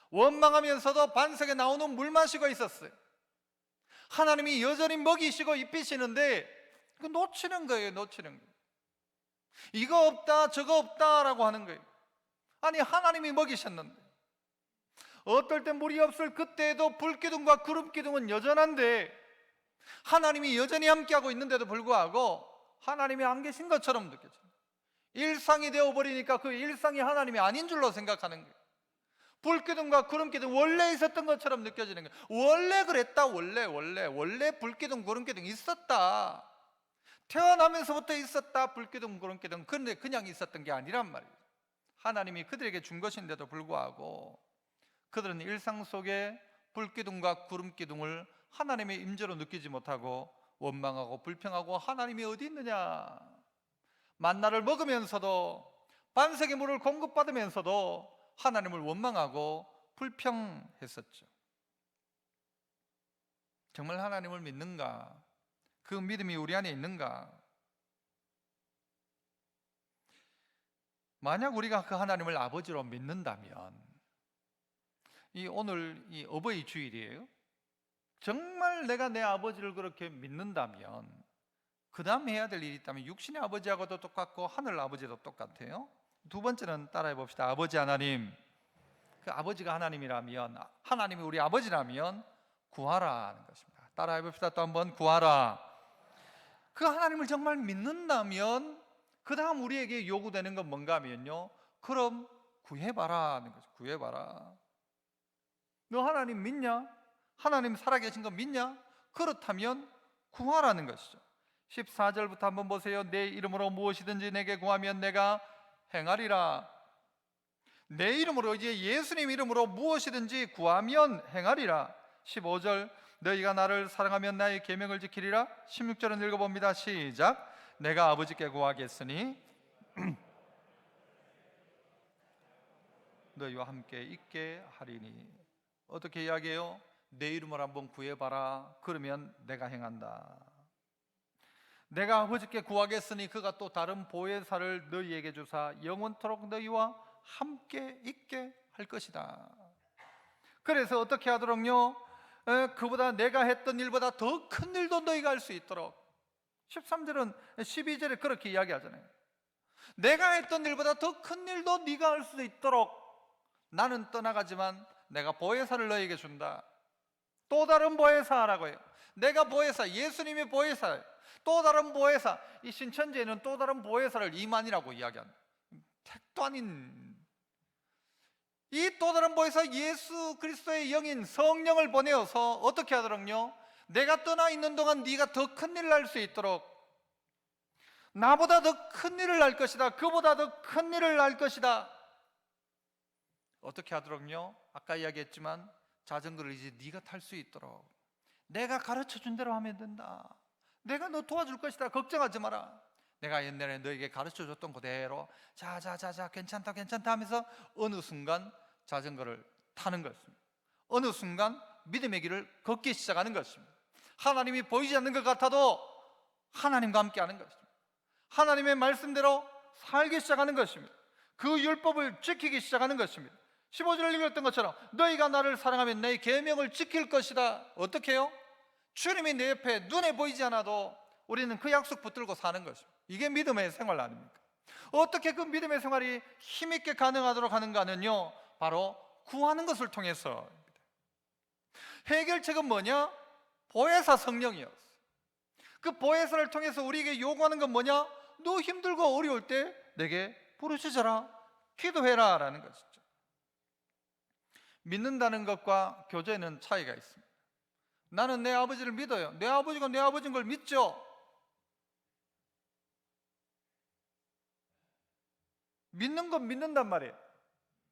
원망하면서도 반석에 나오는 물 마시고 있었어요. 하나님이 여전히 먹이시고 입히시는데 그 놓치는 거예요. 놓치는 거예요. 이거 없다 저거 없다라고 하는 거예요. 아니 하나님이 먹이셨는데 어떨 때 물이 없을 그때에도 불기둥과 구름기둥은 여전한데 하나님이 여전히 함께하고 있는데도 불구하고 하나님이 안 계신 것처럼 느껴져요. 일상이 되어버리니까 그 일상이 하나님이 아닌 줄로 생각하는 거예요. 불기둥과 구름기둥 원래 있었던 것처럼 느껴지는 거예요. 원래 그랬다. 원래 불기둥 구름기둥 있었다. 태어나면서부터 있었다. 불기둥 구름기둥. 그런데 그냥 있었던 게 아니란 말이에요. 하나님이 그들에게 준 것인데도 불구하고 그들은 일상 속에 불기둥과 구름기둥을 하나님의 임재로 느끼지 못하고 원망하고 불평하고 하나님이 어디 있느냐, 만나를 먹으면서도 반석의 물을 공급받으면서도 하나님을 원망하고 불평했었죠. 정말 하나님을 믿는가? 그 믿음이 우리 안에 있는가? 만약 우리가 그 하나님을 아버지로 믿는다면 오늘 이 어버이 주일이에요. 정말 내가 내 아버지를 그렇게 믿는다면 그 다음 해야 될 일이 있다면 육신의 아버지하고도 똑같고 하늘 아버지도 똑같아요. 두 번째는 따라해 봅시다. 아버지 하나님. 그 아버지가 하나님이라면, 하나님이 우리 아버지라면 구하라는 것입니다. 따라해 봅시다. 또 한번 구하라. 그 하나님을 정말 믿는다면 그 다음 우리에게 요구되는 건 뭔가 하면요, 그럼 구해봐라는 거죠. 구해봐라. 너 하나님 믿냐? 하나님 살아계신 거 믿냐? 그렇다면 구하라는 것이죠. 14절부터 한번 보세요. 내 이름으로 무엇이든지 내게 구하면 내가 행하리라. 내 이름으로, 이제 예수님 이름으로 무엇이든지 구하면 행하리라. 15절 너희가 나를 사랑하면 나의 계명을 지키리라. 16절은 읽어봅니다. 시작. 내가 아버지께 구하겠으니 너희와 함께 있게 하리니. 어떻게 이야기해요? 내 이름으로 한번 구해봐라. 그러면 내가 행한다. 내가 아버지께 구하겠으니 그가 또 다른 보혜사를 너희에게 주사 영원토록 너희와 함께 있게 할 것이다. 그래서 어떻게 하도록요? 그보다 내가 했던 일보다 더 큰 일도 너희가 할 수 있도록. 13절은 12절에 그렇게 이야기하잖아요. 내가 했던 일보다 더 큰 일도 네가 할 수 있도록 나는 떠나가지만 내가 보혜사를 너희에게 준다. 또 다른 보혜사라고 해요. 내가 보혜사, 예수님이 보혜사예요. 또 다른 보혜사, 이 신천지에는 또 다른 보혜사를 이만이라고 이야기합니다. 택도 아닌 이 또 다른 보혜사 예수 그리스도의 영인 성령을 보내어서 어떻게 하도록요? 내가 떠나 있는 동안 네가 더 큰 일을 할 수 있도록, 나보다 더 큰 일을 할 것이다, 그보다 더 큰 일을 할 것이다. 어떻게 하도록요? 아까 이야기했지만 자전거를 이제 네가 탈 수 있도록 내가 가르쳐준 대로 하면 된다. 내가 너 도와줄 것이다. 걱정하지 마라. 내가 옛날에 너에게 가르쳐줬던 그대로 자자자자 괜찮다 괜찮다 하면서 어느 순간 자전거를 타는 것입니다. 어느 순간 믿음의 길을 걷기 시작하는 것입니다. 하나님이 보이지 않는 것 같아도 하나님과 함께하는 것입니다. 하나님의 말씀대로 살기 시작하는 것입니다. 그 율법을 지키기 시작하는 것입니다. 15절을 읽었던 것처럼 너희가 나를 사랑하면 내 계명을 지킬 것이다. 어떻게 해요? 주님이 내 옆에 눈에 보이지 않아도 우리는 그 약속 붙들고 사는 것입니다. 이게 믿음의 생활 아닙니까? 어떻게 그 믿음의 생활이 힘있게 가능하도록 하는가는요, 바로 구하는 것을 통해서입니다. 해결책은 뭐냐? 보혜사 성령이었어요. 그 보혜사를 통해서 우리에게 요구하는 건 뭐냐? 너 힘들고 어려울 때 내게 부르짖어라, 기도해라 라는 것이죠. 믿는다는 것과 교제는 차이가 있습니다. 나는 내 아버지를 믿어요. 내 아버지가 내 아버지인 걸 믿죠. 믿는 건 믿는단 말이에요.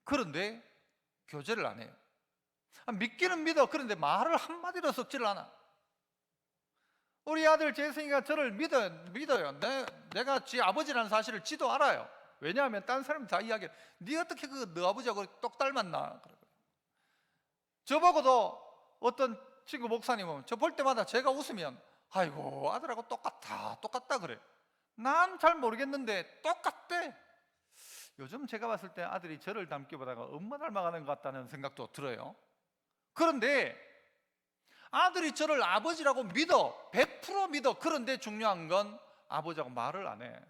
그런데 교제를 안 해요. 믿기는 믿어. 그런데 말을 한마디로 섞지를 않아. 우리 아들 재승이가 저를 믿어요. 내가 지 아버지라는 사실을 지도 알아요. 왜냐하면 딴 사람이 다 이야기해. 네 어떻게 너 아버지하고 똑 닮았나. 저보고도 어떤 친구 목사님은 저 볼 때마다 제가 웃으면 아이고 아들하고 똑같다 그래. 난 잘 모르겠는데 똑같대. 요즘 제가 봤을 때 아들이 저를 닮기보다가 엄마 닮아가는 것 같다는 생각도 들어요. 그런데 아들이 저를 아버지라고 믿어, 100% 믿어. 그런데 중요한 건 아버지하고 말을 안 해.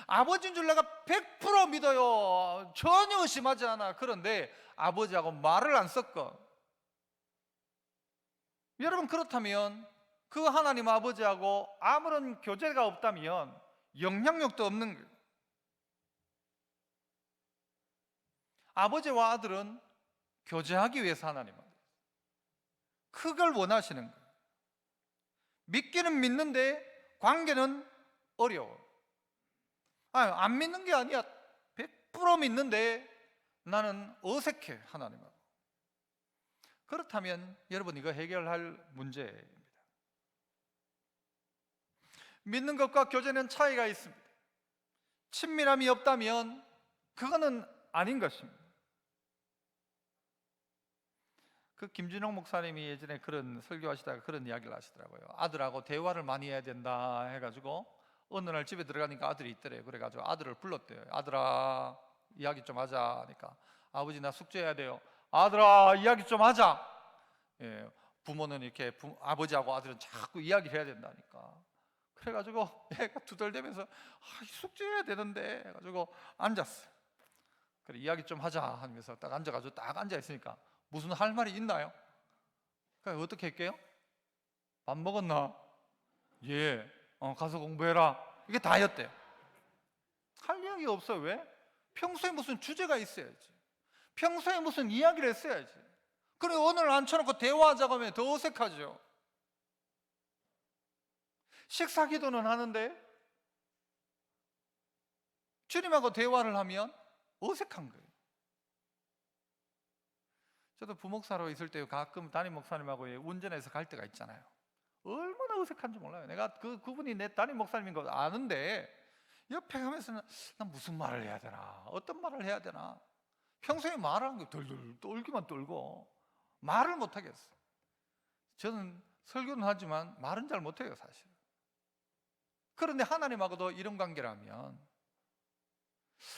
아버지인 줄 내가 100% 믿어요. 전혀 의심하지 않아. 그런데 아버지하고 말을 안 섞어. 여러분, 그렇다면 그 하나님 아버지하고 아무런 교제가 없다면 영향력도 없는 거예요. 아버지와 아들은 교제하기 위해서 하나님 아버지, 그걸 원하시는 거예요. 믿기는 믿는데 관계는 어려워. 안 믿는 게 아니야. 100% 믿는데 나는 어색해, 하나님하고. 그렇다면 여러분, 이거 해결할 문제입니다. 믿는 것과 교제는 차이가 있습니다. 친밀함이 없다면 그거는 아닌 것입니다. 그 김준영 목사님이 예전에 그런 설교하시다가 그런 이야기를 하시더라고요. 아들하고 대화를 많이 해야 된다 해가지고 어느 날 집에 들어가니까 아들이 있더래요. 그래가지고 아들을 불렀대요. 아들아, 이야기 좀 하자 하니까, 아버지 나 숙제해야 돼요. 아들아, 이야기 좀 하자. 예, 부모는 이렇게 아버지하고 아들은 자꾸 이야기를 해야 된다니까. 그래가지고 애가 두덜대면서 숙제해야 되는데 해가지고 앉았어. 그래 이야기 좀 하자 하면서 딱 앉아가지고 딱 앉아 있으니까 무슨 할 말이 있나요? 그래 어떻게 할게요? 밥 먹었나? 예. 가서 공부해라. 이게 다였대요. 할 이야기 없어요. 왜? 평소에 무슨 주제가 있어야지. 평소에 무슨 이야기를 했어야지. 그래 오늘 앉혀놓고 대화하자고 하면 더 어색하죠. 식사 기도는 하는데 주님하고 대화를 하면 어색한 거예요. 저도 부목사로 있을 때 가끔 담임 목사님하고 운전해서 갈 때가 있잖아요. 얼마나 어색한지 몰라요. 내가 그분이 내 담임 목사님인 거 아는데 옆에 가면서는 난 무슨 말을 해야 되나, 어떤 말을 해야 되나. 평소에 말하는 거 덜덜 떨기만 떨고 말을 못 하겠어. 저는 설교는 하지만 말은 잘 못해요 사실. 그런데 하나님하고도 이런 관계라면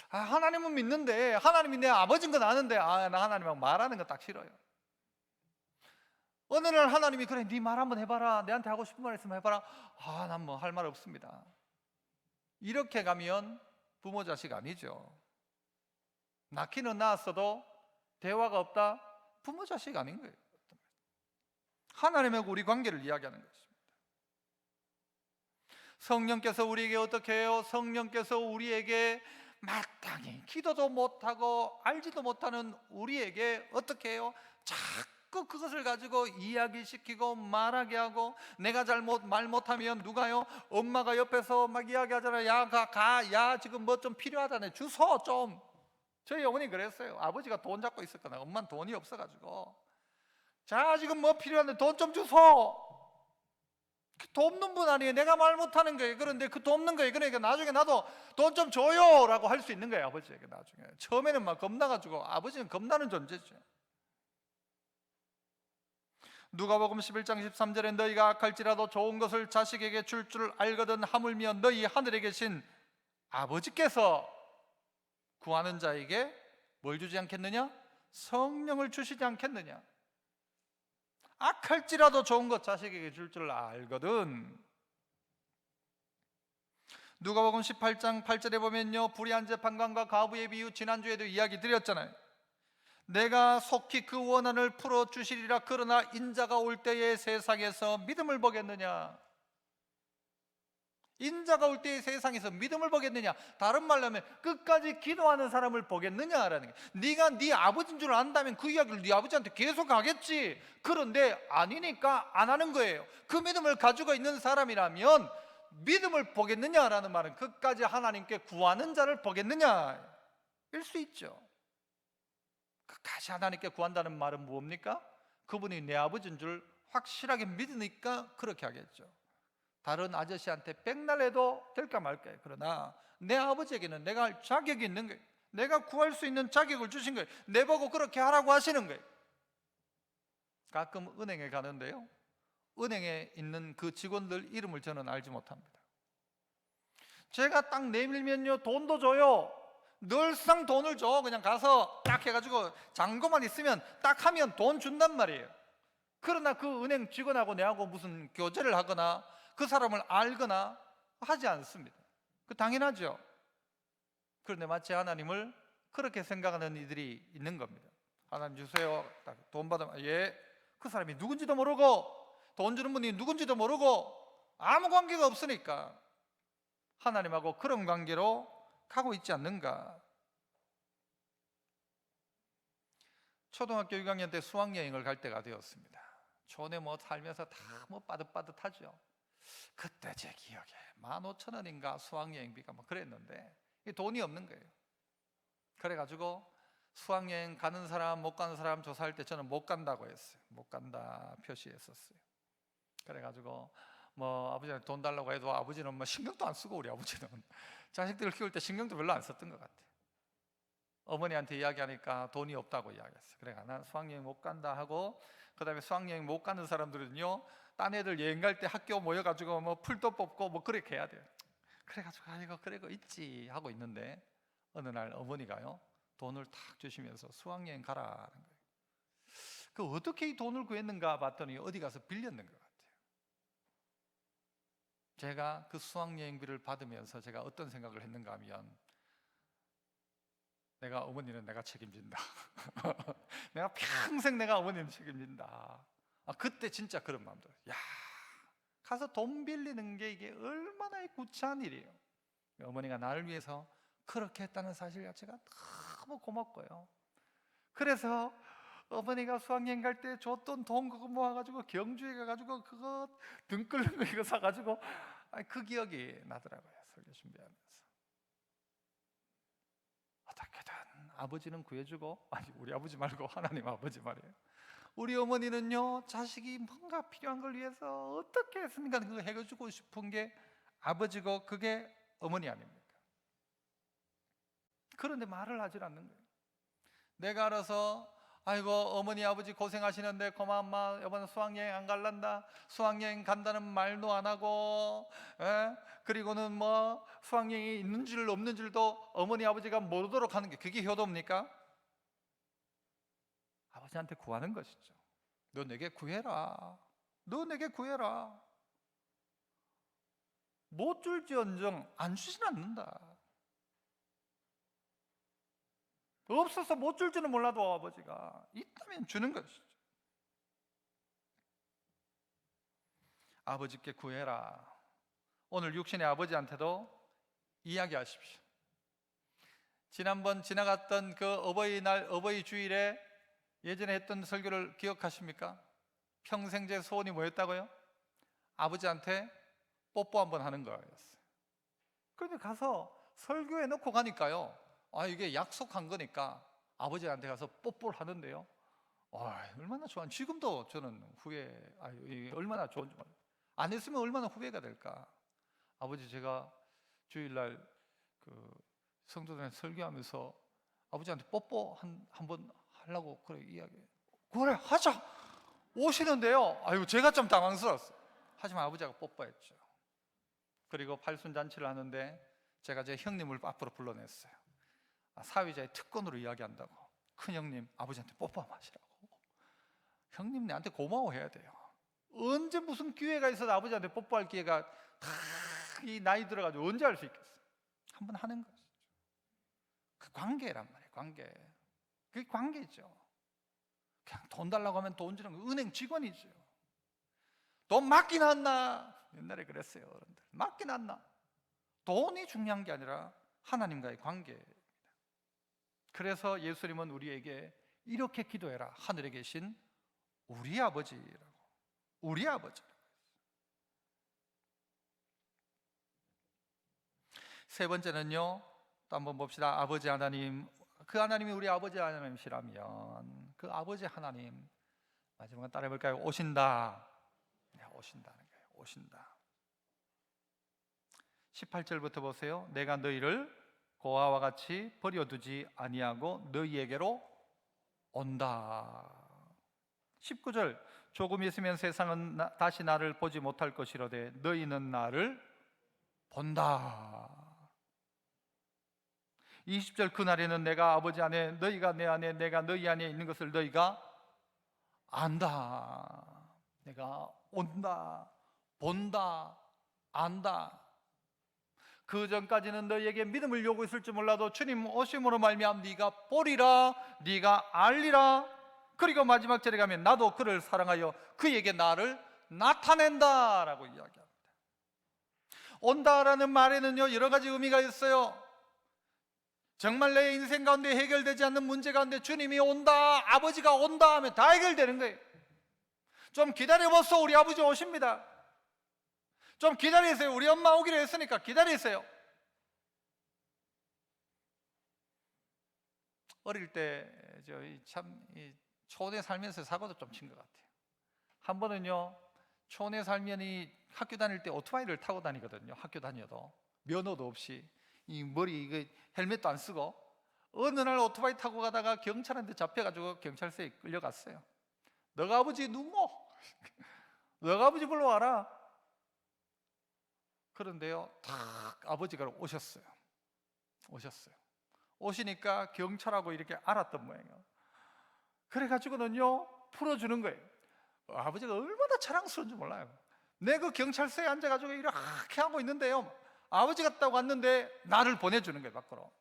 하나님은 믿는데 하나님이 내 아버지인 건 아는데 나 하나님하고 말하는 거 딱 싫어요. 어느 날 하나님이 그래 네 말 한번 해봐라, 내한테 하고 싶은 말 있으면 해봐라. 난 뭐 할 말 없습니다. 이렇게 가면 부모 자식 아니죠. 낳기는 낳았어도 대화가 없다? 부모 자식 아닌 거예요. 하나님하고 우리 관계를 이야기하는 것입니다. 성령께서 우리에게 어떻게 해요? 성령께서 우리에게 마땅히 기도도 못하고 알지도 못하는 우리에게 어떻게 해요? 자꾸 그것을 가지고 이야기시키고 말하게 하고, 내가 말 못하면 누가요? 엄마가 옆에서 막 이야기하잖아요. 야 지금 뭐 좀 필요하다네, 주소 좀. 저희 어머니 그랬어요. 아버지가 돈 잡고 있었거나 엄마는 돈이 없어가지고 자 지금 뭐 필요한데 돈 좀 주소. 돕는 분 아니에요. 내가 말 못하는 거예요. 그런데 그 돕는 거예요. 그러니까 나중에 나도 돈 좀 줘요 라고 할 수 있는 거예요. 아버지에게 나중에. 처음에는 막 겁나가지고, 아버지는 겁나는 존재죠. 누가복음 11장 13절에 너희가 악할지라도 좋은 것을 자식에게 줄 줄 알거든 하물며 너희 하늘에 계신 아버지께서 구하는 자에게 뭘 주지 않겠느냐? 성령을 주시지 않겠느냐? 악할지라도 좋은 것 자식에게 줄 줄 알거든. 누가복음 18장 8절에 보면요, 불의한 재판관과 과부의 비유 지난주에도 이야기 드렸잖아요. 내가 속히 그 원한을 풀어주시리라. 그러나 인자가 올 때에 세상에서 믿음을 보겠느냐? 인자가 올 때에 세상에서 믿음을 보겠느냐? 다른 말로 하면 끝까지 기도하는 사람을 보겠느냐라는 거예요. 네가 네 아버지인 줄 안다면 그 이야기를 네 아버지한테 계속 하겠지. 그런데 아니니까 안 하는 거예요. 그 믿음을 가지고 있는 사람이라면 믿음을 보겠느냐라는 말은 끝까지 하나님께 구하는 자를 보겠느냐 일 수 있죠. 끝까지 하나님께 구한다는 말은 뭡니까? 그분이 내 아버지인 줄 확실하게 믿으니까 그렇게 하겠죠. 다른 아저씨한테 백날 해도 될까 말까요. 그러나 내 아버지에게는 내가 할 자격이 있는 거예요. 내가 구할 수 있는 자격을 주신 거예요. 내보고 그렇게 하라고 하시는 거예요. 가끔 은행에 가는데요, 은행에 있는 그 직원들 이름을 저는 알지 못합니다. 제가 딱 내밀면요 돈도 줘요. 늘상 돈을 줘. 그냥 가서 딱 해가지고 잔고만 있으면 딱 하면 돈 준단 말이에요. 그러나 그 은행 직원하고 내하고 무슨 교제를 하거나 그 사람을 알거나 하지 않습니다. 그 당연하죠. 그런데 마치 하나님을 그렇게 생각하는 이들이 있는 겁니다. 하나님 주세요. 딱 돈 받으면 예. 그 사람이 누군지도 모르고 돈 주는 분이 누군지도 모르고 아무 관계가 없으니까 하나님하고 그런 관계로 가고 있지 않는가. 초등학교 6학년 때 수학여행을 갈 때가 되었습니다. 촌에 뭐 살면서 다 뭐 빠듯빠듯하죠. 그때 제 기억에 15,000원인가 수학여행비가 뭐 그랬는데 돈이 없는 거예요. 그래가지고 수학여행 가는 사람 못 가는 사람 조사할 때 저는 못 간다고 했어요. 못 간다 표시했었어요. 그래가지고 뭐 아버지한테 돈 달라고 해도 아버지는 뭐 신경도 안 쓰고, 우리 아버지는 자식들을 키울 때 신경도 별로 안 썼던 것 같아요. 어머니한테 이야기하니까 돈이 없다고 이야기했어요. 그래 난 수학여행 못 간다 하고, 그 다음에 수학여행 못 가는 사람들은요 딴 애들 여행 갈 때 학교 모여가지고 뭐 풀도 뽑고 뭐 그렇게 해야 돼요. 그래가지고 이거 그래도 있지 하고 있는데 어느 날 어머니가요 돈을 탁 주시면서 수학여행 가라는 거예요. 그 어떻게 이 돈을 구했는가 봤더니 어디 가서 빌렸는 것 같아요. 제가 그 수학여행비를 받으면서 제가 어떤 생각을 했는가 하면, 내가 어머니는 내가 책임진다. 내가 평생 내가 어머니는 책임진다. 그때 진짜 그런 마음도, 야, 가서 돈 빌리는 게 이게 얼마나 구차한 일이에요. 어머니가 나를 위해서 그렇게 했다는 사실 자체가 너무 고맙고요. 그래서 어머니가 수학여행 갈 때 줬던 돈 그거 모아가지고 경주에 가가지고 그거 등 끓는 거 이거 사가지고, 그 기억이 나더라고요. 설교 준비하면서. 어떻게든 아버지는 구해주고, 우리 아버지 말고 하나님 아버지 말이에요. 우리 어머니는요, 자식이 뭔가 필요한 걸 위해서 어떻게 했습니까? 그거 해주고 싶은 게 아버지고 그게 어머니 아닙니까? 그런데 말을 하질 않는 거예요. 내가 알아서, 아이고 어머니 아버지 고생하시는데 고마운 엄마 이번에 수학여행 안 갈란다, 수학여행 간다는 말도 안 하고, 그리고는 뭐 수학여행이 있는 줄 없는 줄도 어머니 아버지가 모르도록 하는 게 그게 효도입니까? 아버지한테 구하는 것이죠. 너 내게 구해라. 너 내게 구해라. 못 줄지언정 안 주진 않는다. 없어서 못 줄지는 몰라도 아버지가 있다면 주는 것이죠. 아버지께 구해라. 오늘 육신의 아버지한테도 이야기하십시오. 지난번 지나갔던 그 어버이날 어버이 주일에 예전에 했던 설교를 기억하십니까? 평생 제 소원이 뭐였다고요? 아버지한테 뽀뽀 한번 하는 거였어요. 그런데 가서 설교해 놓고 가니까요, 이게 약속한 거니까 아버지한테 가서 뽀뽀를 하는데요, 얼마나 좋아. 지금도 저는 이게 얼마나 좋은지 몰라요. 안 했으면 얼마나 후회가 될까. 아버지, 제가 주일날 그 성도들한테 설교하면서 아버지한테 뽀뽀 한번 하려고 그래 이야기해요. 그래 하자 오시는데요, 제가 좀 당황스러웠어요. 하지만 아버지가 뽀뽀했죠. 그리고 팔순잔치를 하는데 제가 제 형님을 앞으로 불러냈어요. 사위자의 특권으로 이야기한다고. 큰형님 아버지한테 뽀뽀 한번 하시라고. 형님 내한테 고마워해야 돼요. 언제 무슨 기회가 있어도 아버지한테 뽀뽀할 기회가 이 나이 들어가지고 언제 할 수 있겠어요? 한번 하는 것이죠. 그 관계란 말이에요. 관계. 그게 관계죠. 그냥 돈 달라고 하면 돈 주는 거. 은행 직원이죠. 돈 맞긴 않나? 옛날에 그랬어요. 어른들. 맞긴 않나? 돈이 중요한 게 아니라 하나님과의 관계입니다. 그래서 예수님은 우리에게 이렇게 기도해라. 하늘에 계신 우리 아버지라고. 우리 아버지라고. 세 번째는요, 또 한번 봅시다. 아버지 하나님. 그 하나님이 우리 아버지 하나님이시라면 그 아버지 하나님, 마지막에 따라해 볼까요? 오신다. 네, 오신다는 거예요. 오신다. 18절부터 보세요. 내가 너희를 고아와 같이 버려두지 아니하고 너희에게로 온다. 19절, 조금 있으면 세상은 다시 나를 보지 못할 것이로되 너희는 나를 본다. 20절, 그날에는 내가 아버지 안에 너희가 내 안에 내가 너희 안에 있는 것을 너희가 안다. 내가 온다, 본다, 안다. 그 전까지는 너희에게 믿음을 요구했을지 몰라도 주님 오심으로 말미암아 네가 보리라, 네가 알리라. 그리고 마지막 절에 가면 나도 그를 사랑하여 그에게 나를 나타낸다라고 이야기합니다. 온다라는 말에는요 여러 가지 의미가 있어요. 정말 내 인생 가운데 해결되지 않는 문제 가운데 주님이 온다, 아버지가 온다 하면 다 해결되는 거예요. 좀 기다려보소. 우리 아버지 오십니다. 좀 기다리세요. 우리 엄마 오기로 했으니까 기다리세요. 어릴 때 초원에 살면서 사고도 좀 친 것 같아요. 한 번은요, 초원에 살면 학교 다닐 때 오토바이를 타고 다니거든요. 학교 다녀도 면허도 없이 이 머리 헬멧도 안 쓰고 어느 날 오토바이 타고 가다가 경찰한테 잡혀가지고 경찰서에 끌려갔어요. 너가 아버지 누구? 너가 아버지 불러와라. 그런데요, 탁 아버지가 오셨어요. 오시니까 경찰하고 이렇게 알았던 모양이에요. 그래가지고는요, 풀어주는 거예요. 아버지가 얼마나 자랑스러운지 몰라요. 내 그 경찰서에 앉아가지고 이렇게 하고 있는데요, 아버지 갔다고 왔는데 나를 보내주는 거예요, 밖으로.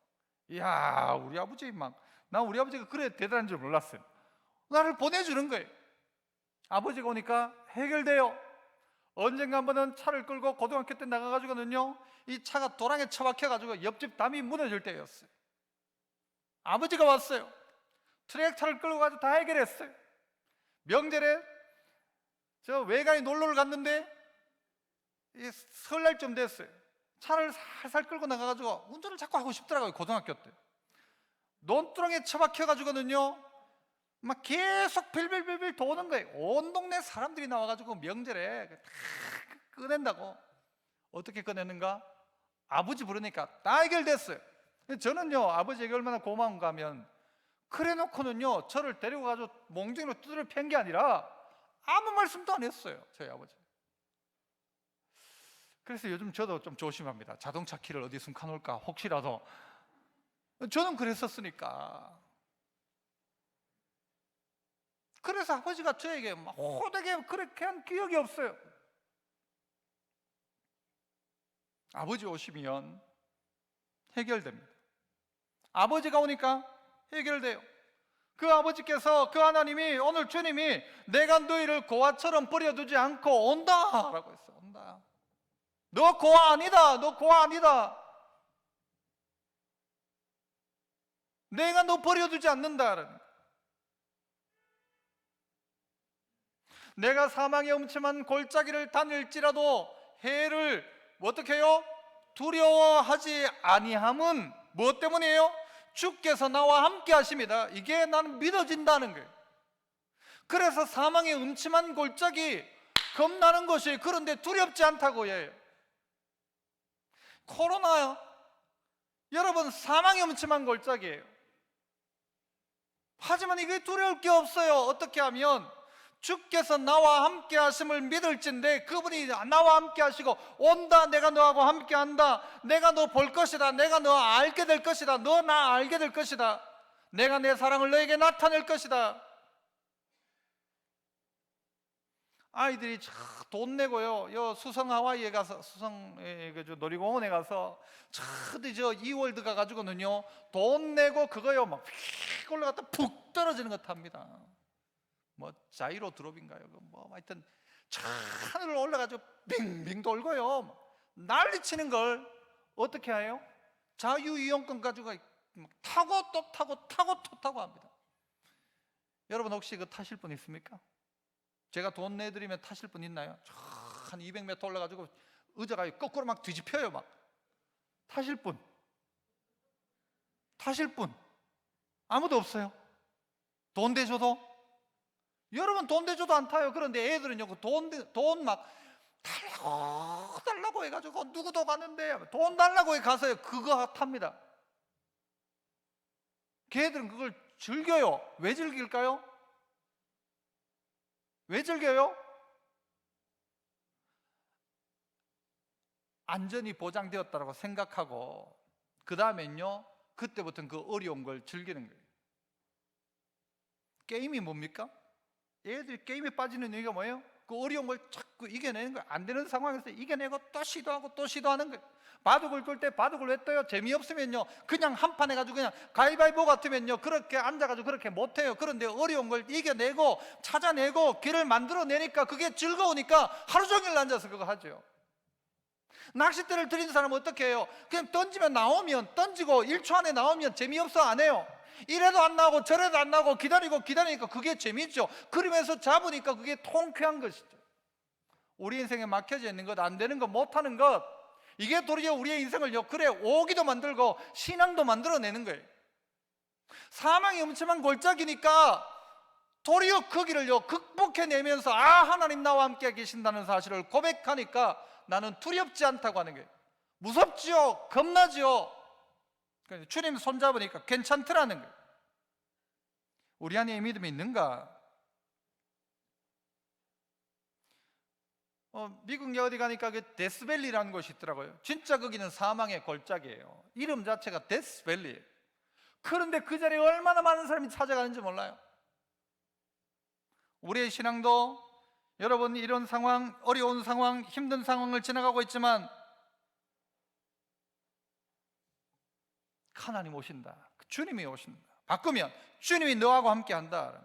이야, 우리 아버지 나 우리 아버지가 그래 대단한 줄 몰랐어요. 나를 보내주는 거예요. 아버지가 오니까 해결돼요. 언젠가 한 번은 차를 끌고 고등학교 때 나가가지고는요, 이 차가 도랑에 처박혀가지고 옆집 담이 무너질 때였어요. 아버지가 왔어요. 트랙터를 끌고 가서 다 해결했어요. 명절에 저 외가에 놀러를 갔는데 설날쯤 됐어요. 차를 살살 끌고 나가가지고 운전을 자꾸 하고 싶더라고요. 고등학교 때 논두렁에 처박혀가지고는요 막 계속 빌빌빌빌 도는 거예요. 온 동네 사람들이 나와가지고 명절에 다 꺼낸다고. 어떻게 꺼내는가? 아버지 부르니까 다 해결됐어요. 저는요 아버지에게 얼마나 고마운가 하면, 그래 놓고는요 저를 데리고 가서 몽둥이로 두드려 팬 게 아니라 아무 말씀도 안 했어요, 저희 아버지. 그래서 요즘 저도 좀 조심합니다. 자동차 키를 어디 숨겨놓을까 혹시라도. 저는 그랬었으니까. 그래서 아버지가 저에게 막 호되게 그렇게 한 기억이 없어요. 아버지 오시면 해결됩니다. 아버지가 오니까 해결돼요. 그 아버지께서, 그 하나님이, 오늘 주님이 내가 너희를 고아처럼 버려두지 않고 온다 라고 했어. 온다. 너 고아 아니다. 너 고아 아니다. 내가 너 버려두지 않는다. 내가 사망의 음침한 골짜기를 다닐지라도 해를 어떻게 해요? 두려워하지 아니함은 무엇 때문이에요? 주께서 나와 함께 하십니다. 이게 나는 믿어진다는 거예요. 그래서 사망의 음침한 골짜기 겁나는 것이, 그런데 두렵지 않다고 해요. 코로나요, 여러분, 사망의 음침한 골짜기예요. 하지만 이게 두려울 게 없어요. 어떻게 하면 주께서 나와 함께 하심을 믿을진데, 그분이 나와 함께 하시고 온다, 내가 너하고 함께 한다, 내가 너 볼 것이다, 내가 너 알게 될 것이다, 너 나 알게 될 것이다, 내가 내 사랑을 너에게 나타낼 것이다. 아이들이 돈 내고요, 요 수성 하와이에 가서, 수성 놀이공원에 가서 저 이월드 가가지고는요 돈 내고 그거요 막 휙 올라갔다 푹 떨어지는 것 탑니다. 뭐 자이로 드롭인가요? 뭐 하여튼 하늘을 올라가지고 빙빙 돌고요, 난리치는 걸 어떻게 해요? 자유이용권 가지고 타고 또 타고 타고 또 타고 합니다. 여러분 혹시 그 타실 분 있습니까? 제가 돈 내드리면 타실 분 있나요? 한 200m 올라가지고 의자가 거꾸로 막 뒤집혀요. 막 타실 분? 타실 분? 아무도 없어요? 돈 대줘도? 여러분 돈 대줘도 안 타요. 그런데 애들은요 돈 막 달라고 해가지고 누구도 가는데 돈 달라고 해 가서요 그거 탑니다. 걔들은 그걸 즐겨요. 왜 즐길까요? 왜 즐겨요? 안전이 보장되었다고 생각하고, 그 다음엔요 그때부터는 그 어려운 걸 즐기는 거예요. 게임이 뭡니까? 애들이 게임에 빠지는 이유가 뭐예요? 그 어려운 걸 자꾸 이겨내는 거예요. 안 되는 상황에서 이겨내고 또 시도하고 또 시도하는 거예요. 바둑을 둘 때 바둑을 왜 떠요? 재미없으면요 그냥 한 판 해가지고 그냥 가위바위보 같으면요 그렇게 앉아가지고 그렇게 못해요. 그런데 어려운 걸 이겨내고 찾아내고 길을 만들어내니까 그게 즐거우니까 하루 종일 앉아서 그거 하죠. 낚싯대를 들이는 사람은 어떻게 해요? 그냥 던지면 나오면 던지고 1초 안에 나오면 재미없어 안 해요. 이래도 안 나오고 저래도 안 나오고 기다리니까 그게 재미있죠. 그러면서 잡으니까 그게 통쾌한 것이죠. 우리 인생에 막혀져 있는 것, 안 되는 것, 못하는 것, 이게 도리어 우리의 인생을요 그래 오기도 만들고 신앙도 만들어내는 거예요. 사망이 음침한 골짜기니까 도리어 그 길을요 극복해내면서 하나님 나와 함께 계신다는 사실을 고백하니까 나는 두렵지 않다고 하는 거예요. 무섭지요? 겁나지요? 주님 손잡으니까 괜찮더라는 거예요. 우리 안에 믿음이 있는가? 미국 어디 가니까 그 데스밸리라는 곳이 있더라고요. 진짜 거기는 사망의 골짜기예요. 이름 자체가 데스밸리예요. 그런데 그 자리에 얼마나 많은 사람이 찾아가는지 몰라요. 우리의 신앙도 여러분 이런 상황, 어려운 상황, 힘든 상황을 지나가고 있지만 하나님 오신다. 주님이 오신다. 바꾸면 주님이 너하고 함께한다.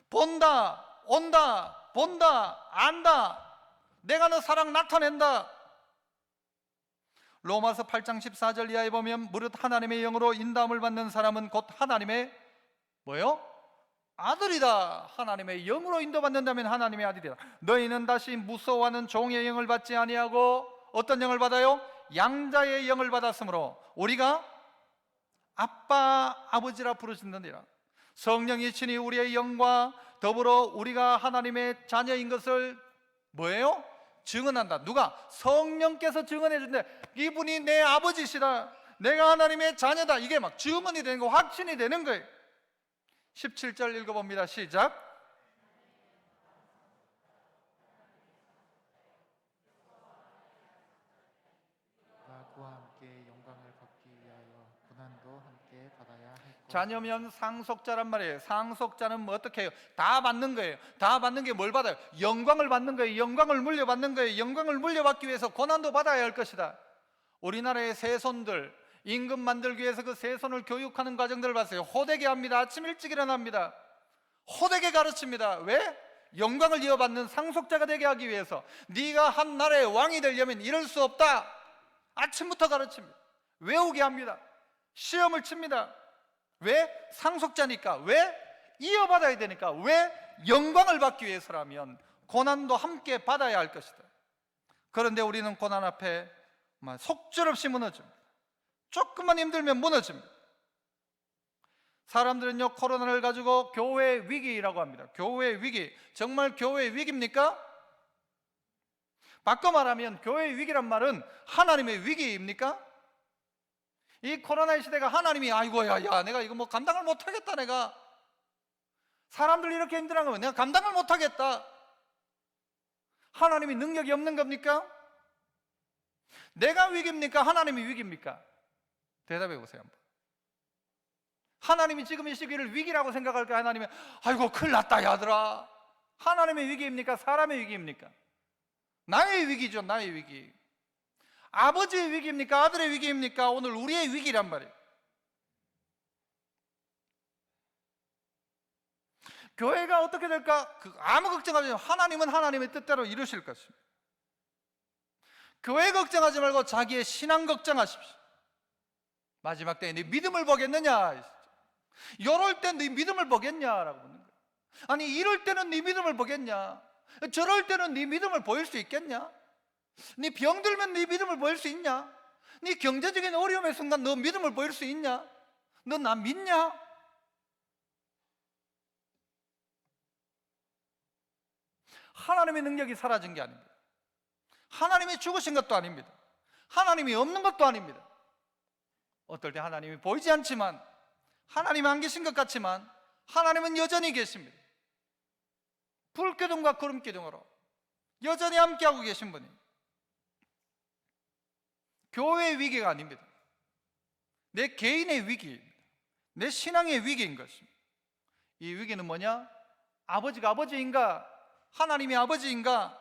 본다, 온다, 본다, 안다. 내가 너 사랑 나타낸다. 로마서 8장 14절 이하에 보면 무릇 하나님의 영으로 인도함을 받는 사람은 곧 하나님의 뭐요? 아들이다. 하나님의 영으로 인도받는다면 하나님의 아들이다. 너희는 다시 무서워하는 종의 영을 받지 아니하고 어떤 영을 받아요? 양자의 영을 받았으므로 우리가 아빠, 아버지라 부르짖느니라. 성령이 친히 우리의 영과 더불어 우리가 하나님의 자녀인 것을 뭐예요? 증언한다. 누가? 성령께서 증언해 준대. 이분이 내 아버지시다. 내가 하나님의 자녀다. 이게 막 증언이 되는 거, 확신이 되는 거예요. 17절 읽어봅니다. 시작. 나 그와 함께 영광을 받기 위하여 고난도 함께 받아야 할 것. 자녀면 상속자란 말이에요. 상속자는 뭐 어떻게 해요? 다 받는 거예요. 다 받는 게 뭘 받아요? 영광을 받는 거예요. 영광을 물려받는 거예요. 영광을 물려받기 위해서 고난도 받아야 할 것이다. 우리나라의 세손들 임금 만들기 위해서 그 세손을 교육하는 과정들을 봤어요. 호되게 합니다. 아침 일찍 일어납니다. 호되게 가르칩니다. 왜? 영광을 이어받는 상속자가 되게 하기 위해서. 네가 한 나라의 왕이 되려면 이럴 수 없다. 아침부터 가르칩니다. 외우게 합니다. 시험을 칩니다. 왜? 상속자니까. 왜? 이어받아야 되니까. 왜? 영광을 받기 위해서라면 고난도 함께 받아야 할 것이다. 그런데 우리는 고난 앞에 속절없이 무너집니다. 조금만 힘들면 무너집니다. 사람들은요 코로나를 가지고 교회 위기라고 합니다. 교회 위기. 정말 교회 위기입니까? 바꿔 말하면 교회 위기란 말은 하나님의 위기입니까? 이 코로나 시대가 하나님이 아이고야 야 내가 이거 뭐 감당을 못하겠다. 내가 사람들 이렇게 힘들어하는 거 내가 감당을 못하겠다. 하나님이 능력이 없는 겁니까? 내가 위기입니까? 하나님이 위기입니까? 대답해 보세요 한번. 하나님이 지금 이 시기를 위기라고 생각할까요? 하나님이 아이고 큰일 났다 야들아. 하나님의 위기입니까? 사람의 위기입니까? 나의 위기죠. 나의 위기. 아버지의 위기입니까? 아들의 위기입니까? 오늘 우리의 위기란 말이에요. 교회가 어떻게 될까? 아무 걱정하지 마세요. 하나님은 하나님의 뜻대로 이루실 것입니다. 교회 걱정하지 말고 자기의 신앙 걱정하십시오. 마지막 때에 네 믿음을 보겠느냐? 이럴 때 네 믿음을 보겠냐라고 묻는 거예요. 아니 이럴 때는 네 믿음을 보겠냐? 저럴 때는 네 믿음을 보일 수 있겠냐? 네 병들면 네 믿음을 보일 수 있냐? 네 경제적인 어려움의 순간 너 믿음을 보일 수 있냐? 너 나 믿냐? 하나님의 능력이 사라진 게 아닙니다. 하나님이 죽으신 것도 아닙니다. 하나님이 없는 것도 아닙니다. 어떨 때 하나님이 보이지 않지만 하나님이 안 계신 것 같지만 하나님은 여전히 계십니다. 불기둥과 구름기둥으로 여전히 함께하고 계신 분이. 교회의 위기가 아닙니다. 내 개인의 위기입니다. 내 신앙의 위기인 것입니다. 이 위기는 뭐냐? 아버지가 아버지인가? 하나님이 아버지인가?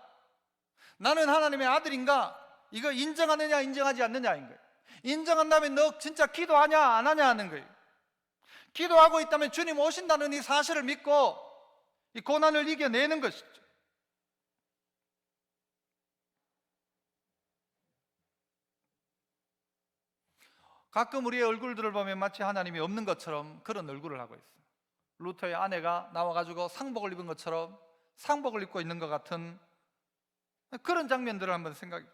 나는 하나님의 아들인가? 이거 인정하느냐 인정하지 않느냐인 거예요. 인정한다면 너 진짜 기도하냐 안 하냐 하는 거예요. 기도하고 있다면 주님 오신다는 이 사실을 믿고 이 고난을 이겨내는 것이죠. 가끔 우리의 얼굴들을 보면 마치 하나님이 없는 것처럼 그런 얼굴을 하고 있어요. 루터의 아내가 나와가지고 상복을 입은 것처럼 상복을 입고 있는 것 같은 그런 장면들을 한번 생각해.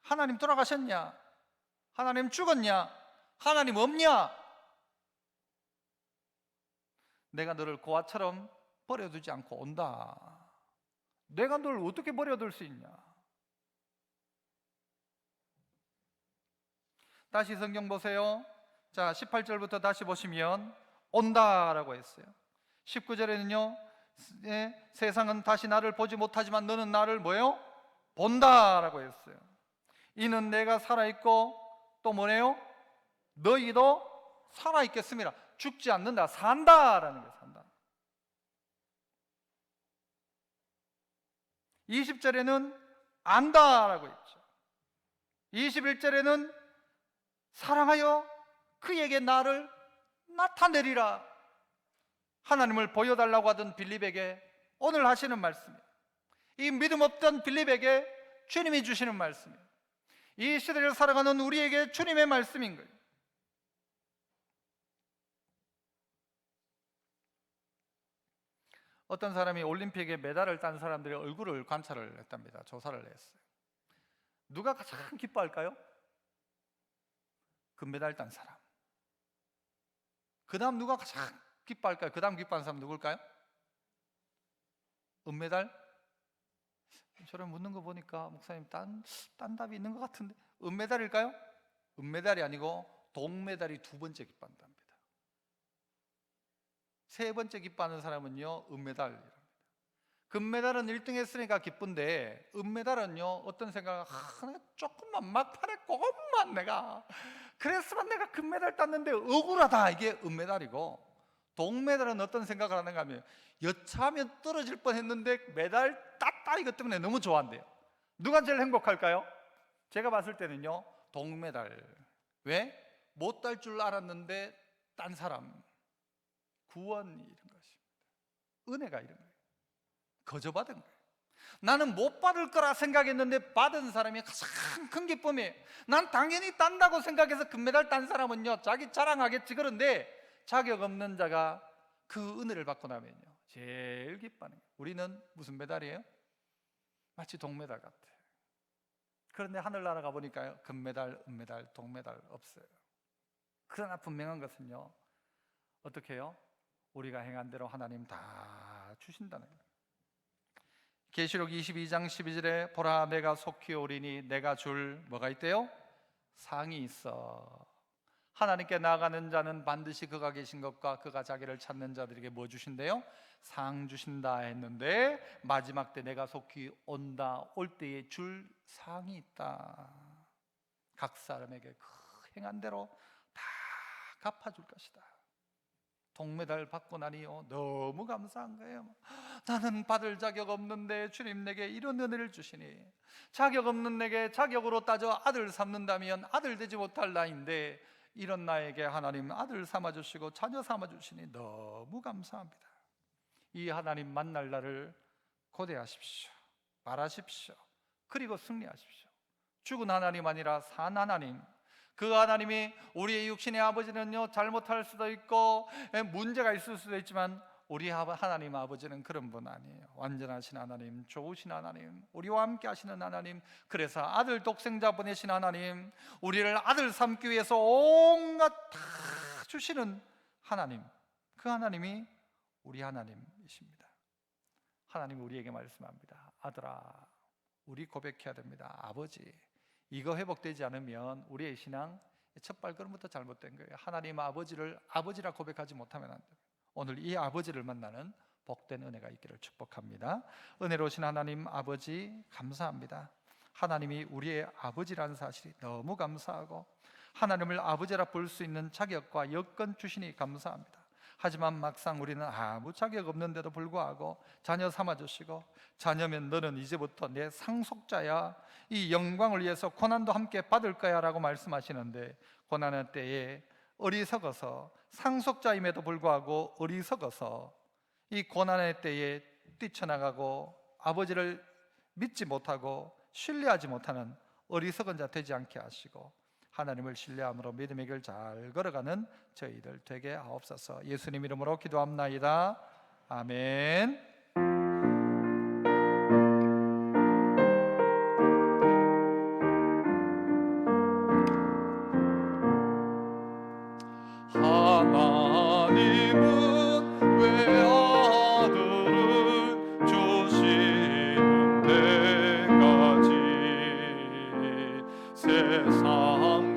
하나님 돌아가셨냐? 하나님 죽었냐? 하나님 없냐? 내가 너를 고아처럼 버려두지 않고 온다. 내가 너를 어떻게 버려둘 수 있냐? 다시 성경 보세요. 자, 18절부터 다시 보시면 온다라고 했어요. 19절에는요 세상은 다시 나를 보지 못하지만 너는 나를 뭐예요? 본다라고 했어요. 이는 내가 살아있고 또 뭐래요? 너희도 살아있겠습니다. 죽지 않는다. 산다라는 거예요. 산다. 20절에는 안다라고 했죠. 21절에는 사랑하여 그에게 나를 나타내리라. 하나님을 보여달라고 하던 빌립에게 오늘 하시는 말씀이에요. 이 믿음 없던 빌립에게 주님이 주시는 말씀이에요. 이 시대를 살아가는 우리에게 주님의 말씀인 거예요. 어떤 사람이 올림픽에 메달을 딴 사람들의 얼굴을 관찰을 했답니다. 조사를 했어요. 누가 가장 기뻐할까요? 금메달 딴 사람. 그 다음 누가 가장 기뻐할까요? 그 다음 기뻐하는 사람 누굴까요? 은메달? 저를 묻는 거 보니까 목사님 딴 답이 있는 것 같은데 은메달일까요? 은메달이 아니고 동메달이 두 번째 기뻐한답니다. 세 번째 기뻐하는 사람은요 은메달이랍니다. 금메달은 1등 했으니까 기쁜데 은메달은요 어떤 생각은 조금만 막판에 그것만 내가 그랬으면 내가 금메달 땄는데 억울하다, 이게 은메달이고, 동메달은 어떤 생각을 하는가 하면 여차하면 떨어질 뻔했는데 메달 땄다 이것 때문에 너무 좋아한대요. 누가 제일 행복할까요? 제가 봤을 때는요 동메달. 왜? 못 딸 줄 알았는데 딴 사람, 구원이 이런 것입니다. 은혜가 이런 거예요. 거저 받은 거예요. 나는 못 받을 거라 생각했는데 받은 사람이 가장 큰 기쁨이에요. 난 당연히 딴다고 생각해서 금메달 딴 사람은요 자기 자랑하겠지. 그런데 자격 없는 자가 그 은혜를 받고 나면요 제일 기뻐하는 거예요. 우리는 무슨 메달이에요? 마치 동메달 같아. 그런데 하늘나라 가보니까요 금메달, 은메달, 동메달 없어요. 그러나 분명한 것은요 어떻게 해요? 우리가 행한 대로 하나님 다 주신다는 거예요. 계시록 22장 12절에 보라 내가 속히 오리니 내가 줄 뭐가 있대요? 상이 있어. 하나님께 나아가는 자는 반드시 그가 계신 것과 그가 자기를 찾는 자들에게 뭐 주신대요? 상 주신다 했는데 마지막 때 내가 속히 온다, 올 때에 줄 상이 있다. 각 사람에게 그 행한 대로 다 갚아줄 것이다. 동메달 받고 나니요 너무 감사한 거예요. 나는 받을 자격 없는데 주님 내게 이런 은혜를 주시니, 자격 없는 내게 자격으로 따져 아들 삼는다면 아들 되지 못할 나인데 이런 나에게 하나님 아들 삼아주시고 자녀 삼아주시니 너무 감사합니다. 이 하나님 만날 날을 고대하십시오. 말하십시오. 그리고 승리하십시오. 죽은 하나님 아니라 산 하나님, 그 하나님이 우리의 육신의 아버지는요 잘못할 수도 있고 문제가 있을 수도 있지만 우리 하나님 아버지는 그런 분 아니에요. 완전하신 하나님, 좋으신 하나님, 우리와 함께 하시는 하나님, 그래서 아들 독생자 보내신 하나님, 우리를 아들 삼기 위해서 온갖 다 주시는 하나님, 그 하나님이 우리 하나님이십니다. 하나님이 우리에게 말씀합니다. 아들아, 우리 고백해야 됩니다. 아버지. 이거 회복되지 않으면 우리의 신앙 첫 발걸음부터 잘못된 거예요. 하나님 아버지를 아버지라 고백하지 못하면 안 돼요. 오늘 이 아버지를 만나는 복된 은혜가 있기를 축복합니다. 은혜로우신 하나님 아버지 감사합니다. 하나님이 우리의 아버지라는 사실이 너무 감사하고 하나님을 아버지라 볼 수 있는 자격과 여건 주시니 감사합니다. 하지만 막상 우리는 아무 자격 없는데도 불구하고 자녀 삼아주시고, 자녀면 너는 이제부터 내 상속자야, 이 영광을 위해서 고난도 함께 받을 거야 라고 말씀하시는데, 고난의 때에 어리석어서, 상속자임에도 불구하고 어리석어서 이 고난의 때에 뛰쳐나가고 아버지를 믿지 못하고 신뢰하지 못하는 어리석은 자 되지 않게 하시고, 하나님을 신뢰함으로 믿음의 길 잘 걸어가는 저희들 되게 하옵소서. 예수님 이름으로 기도합나이다. 아멘. 하나님은 왜 아들을 주시는 데까지 세상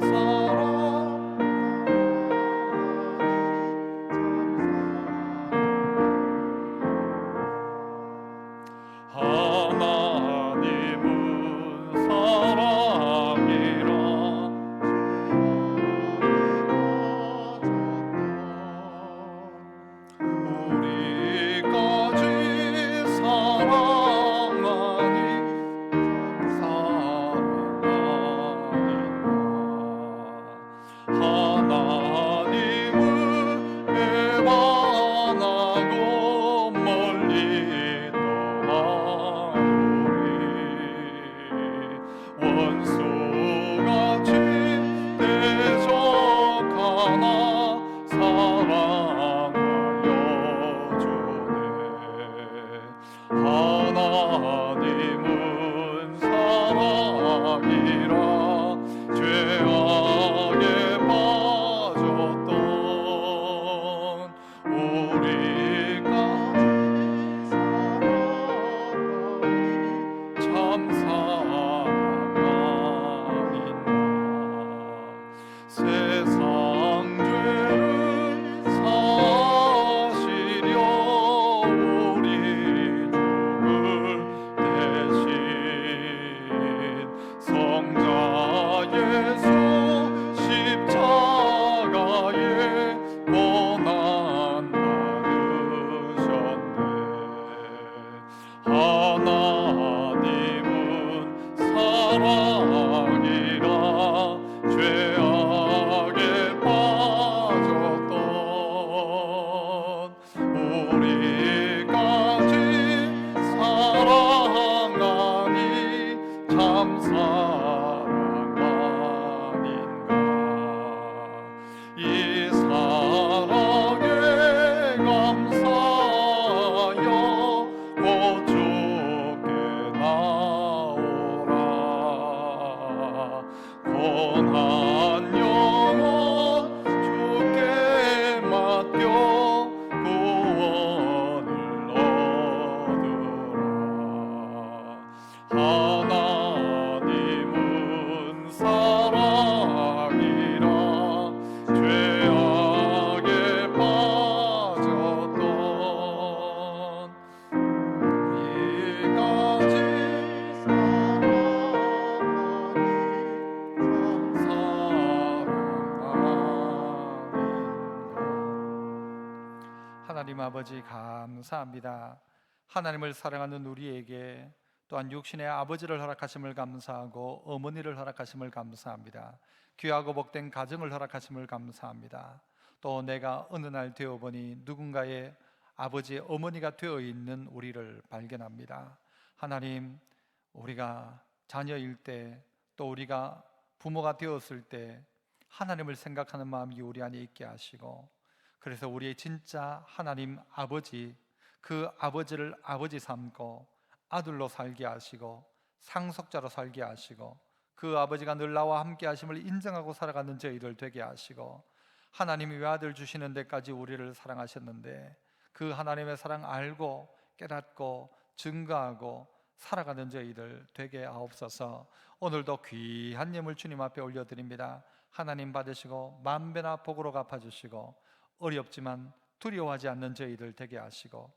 하나님은 사랑이라 죄악에 빠졌던 우리까지 사랑하니 참 사랑 아닌가. 이 사랑에 감사하여 곧 주께 나오라. 고난 영혼 주께 맡겨 구원을 얻으라. 하나님은 사랑이라 죄악에 빠졌던 우리까지 하나님 아버지 감사합니다. 하나님을 사랑하는 우리에게 또한 육신의 아버지를 허락하심을 감사하고 어머니를 허락하심을 감사합니다. 귀하고 복된 가정을 허락하심을 감사합니다. 또 내가 어느 날 되어보니 누군가의 아버지 어머니가 되어 있는 우리를 발견합니다. 하나님, 우리가 자녀일 때 또 우리가 부모가 되었을 때 하나님을 생각하는 마음이 우리 안에 있게 하시고, 그래서 우리의 진짜 하나님 아버지, 그 아버지를 아버지 삼고 아들로 살게 하시고 상속자로 살게 하시고 그 아버지가 늘 나와 함께 하심을 인정하고 살아가는 저희들 되게 하시고, 하나님이 외아들 주시는 데까지 우리를 사랑하셨는데 그 하나님의 사랑 알고 깨닫고 증거하고 살아가는 저희들 되게 하옵소서. 오늘도 귀한 예물 주님 앞에 올려드립니다. 하나님 받으시고 만배나 복으로 갚아주시고 어렵지만 두려워하지 않는 저희들 되게 하시고,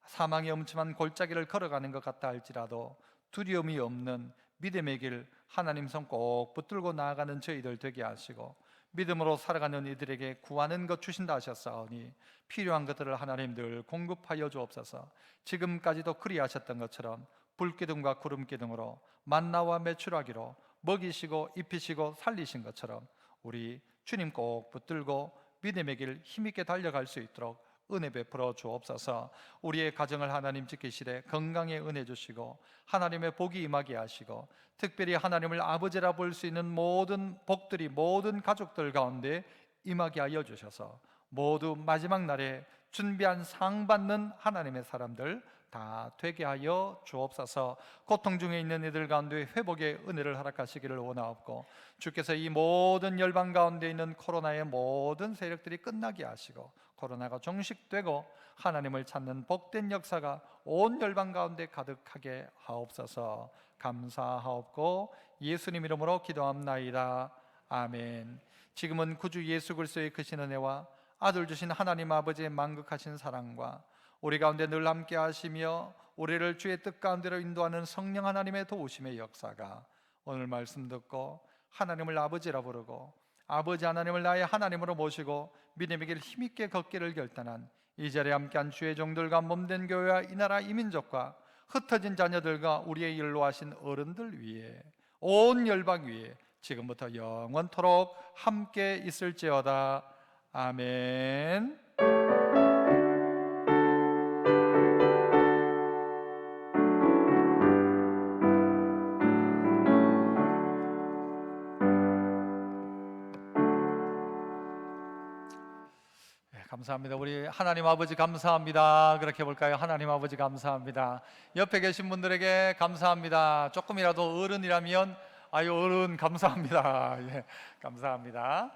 사망의 엄침한 골짜기를 걸어가는 것 같다 할지라도 두려움이 없는 믿음의 길 하나님 손 꼭 붙들고 나아가는 저희들 되게 하시고, 믿음으로 살아가는 이들에게 구하는 것 주신다 하셨사오니 필요한 것들을 하나님 늘 공급하여 주옵소서. 지금까지도 그리하셨던 것처럼 불기둥과 구름기둥으로 만나와 메추라기로 먹이시고 입히시고 살리신 것처럼 우리 주님 꼭 붙들고 믿음의 길 힘있게 달려갈 수 있도록 은혜 베풀어 주옵소서. 우리의 가정을 하나님 지키시되 건강에 은혜 주시고 하나님의 복이 임하게 하시고, 특별히 하나님을 아버지라 볼 수 있는 모든 복들이 모든 가족들 가운데 임하게 하여 주셔서 모두 마지막 날에 준비한 상 받는 하나님의 사람들 다 되게 하여 주옵소서. 고통 중에 있는 이들 가운데 회복의 은혜를 허락하시기를 원하옵고, 주께서 이 모든 열방 가운데 있는 코로나의 모든 세력들이 끝나게 하시고 코로나가 종식되고 하나님을 찾는 복된 역사가 온 열방 가운데 가득하게 하옵소서. 감사하옵고 예수님 이름으로 기도합나이다. 아멘. 지금은 구주 예수 그리스도의 크신 은혜와 아들 주신 하나님 아버지의 만극하신 사랑과 우리 가운데 늘 함께 하시며 우리를 주의 뜻 가운데로 인도하는 성령 하나님의 도우심의 역사가 오늘 말씀 듣고 하나님을 아버지라 부르고 아버지 하나님을 나의 하나님으로 모시고 믿음의 길 힘있게 걷기를 결단한 이 자리에 함께한 주의 종들과 몸된 교회와 이 나라 이민족과 흩어진 자녀들과 우리의 일로 하신 어른들 위에 온 열방 위에 지금부터 영원토록 함께 있을지어다. 아멘. 감사합니다. 우리 하나님 아버지 감사합니다. 그렇게 해볼까요? 하나님 아버지 감사합니다. 옆에 계신 분들에게 감사합니다. 조금이라도 어른이라면 아유 어른 감사합니다. 예, 감사합니다.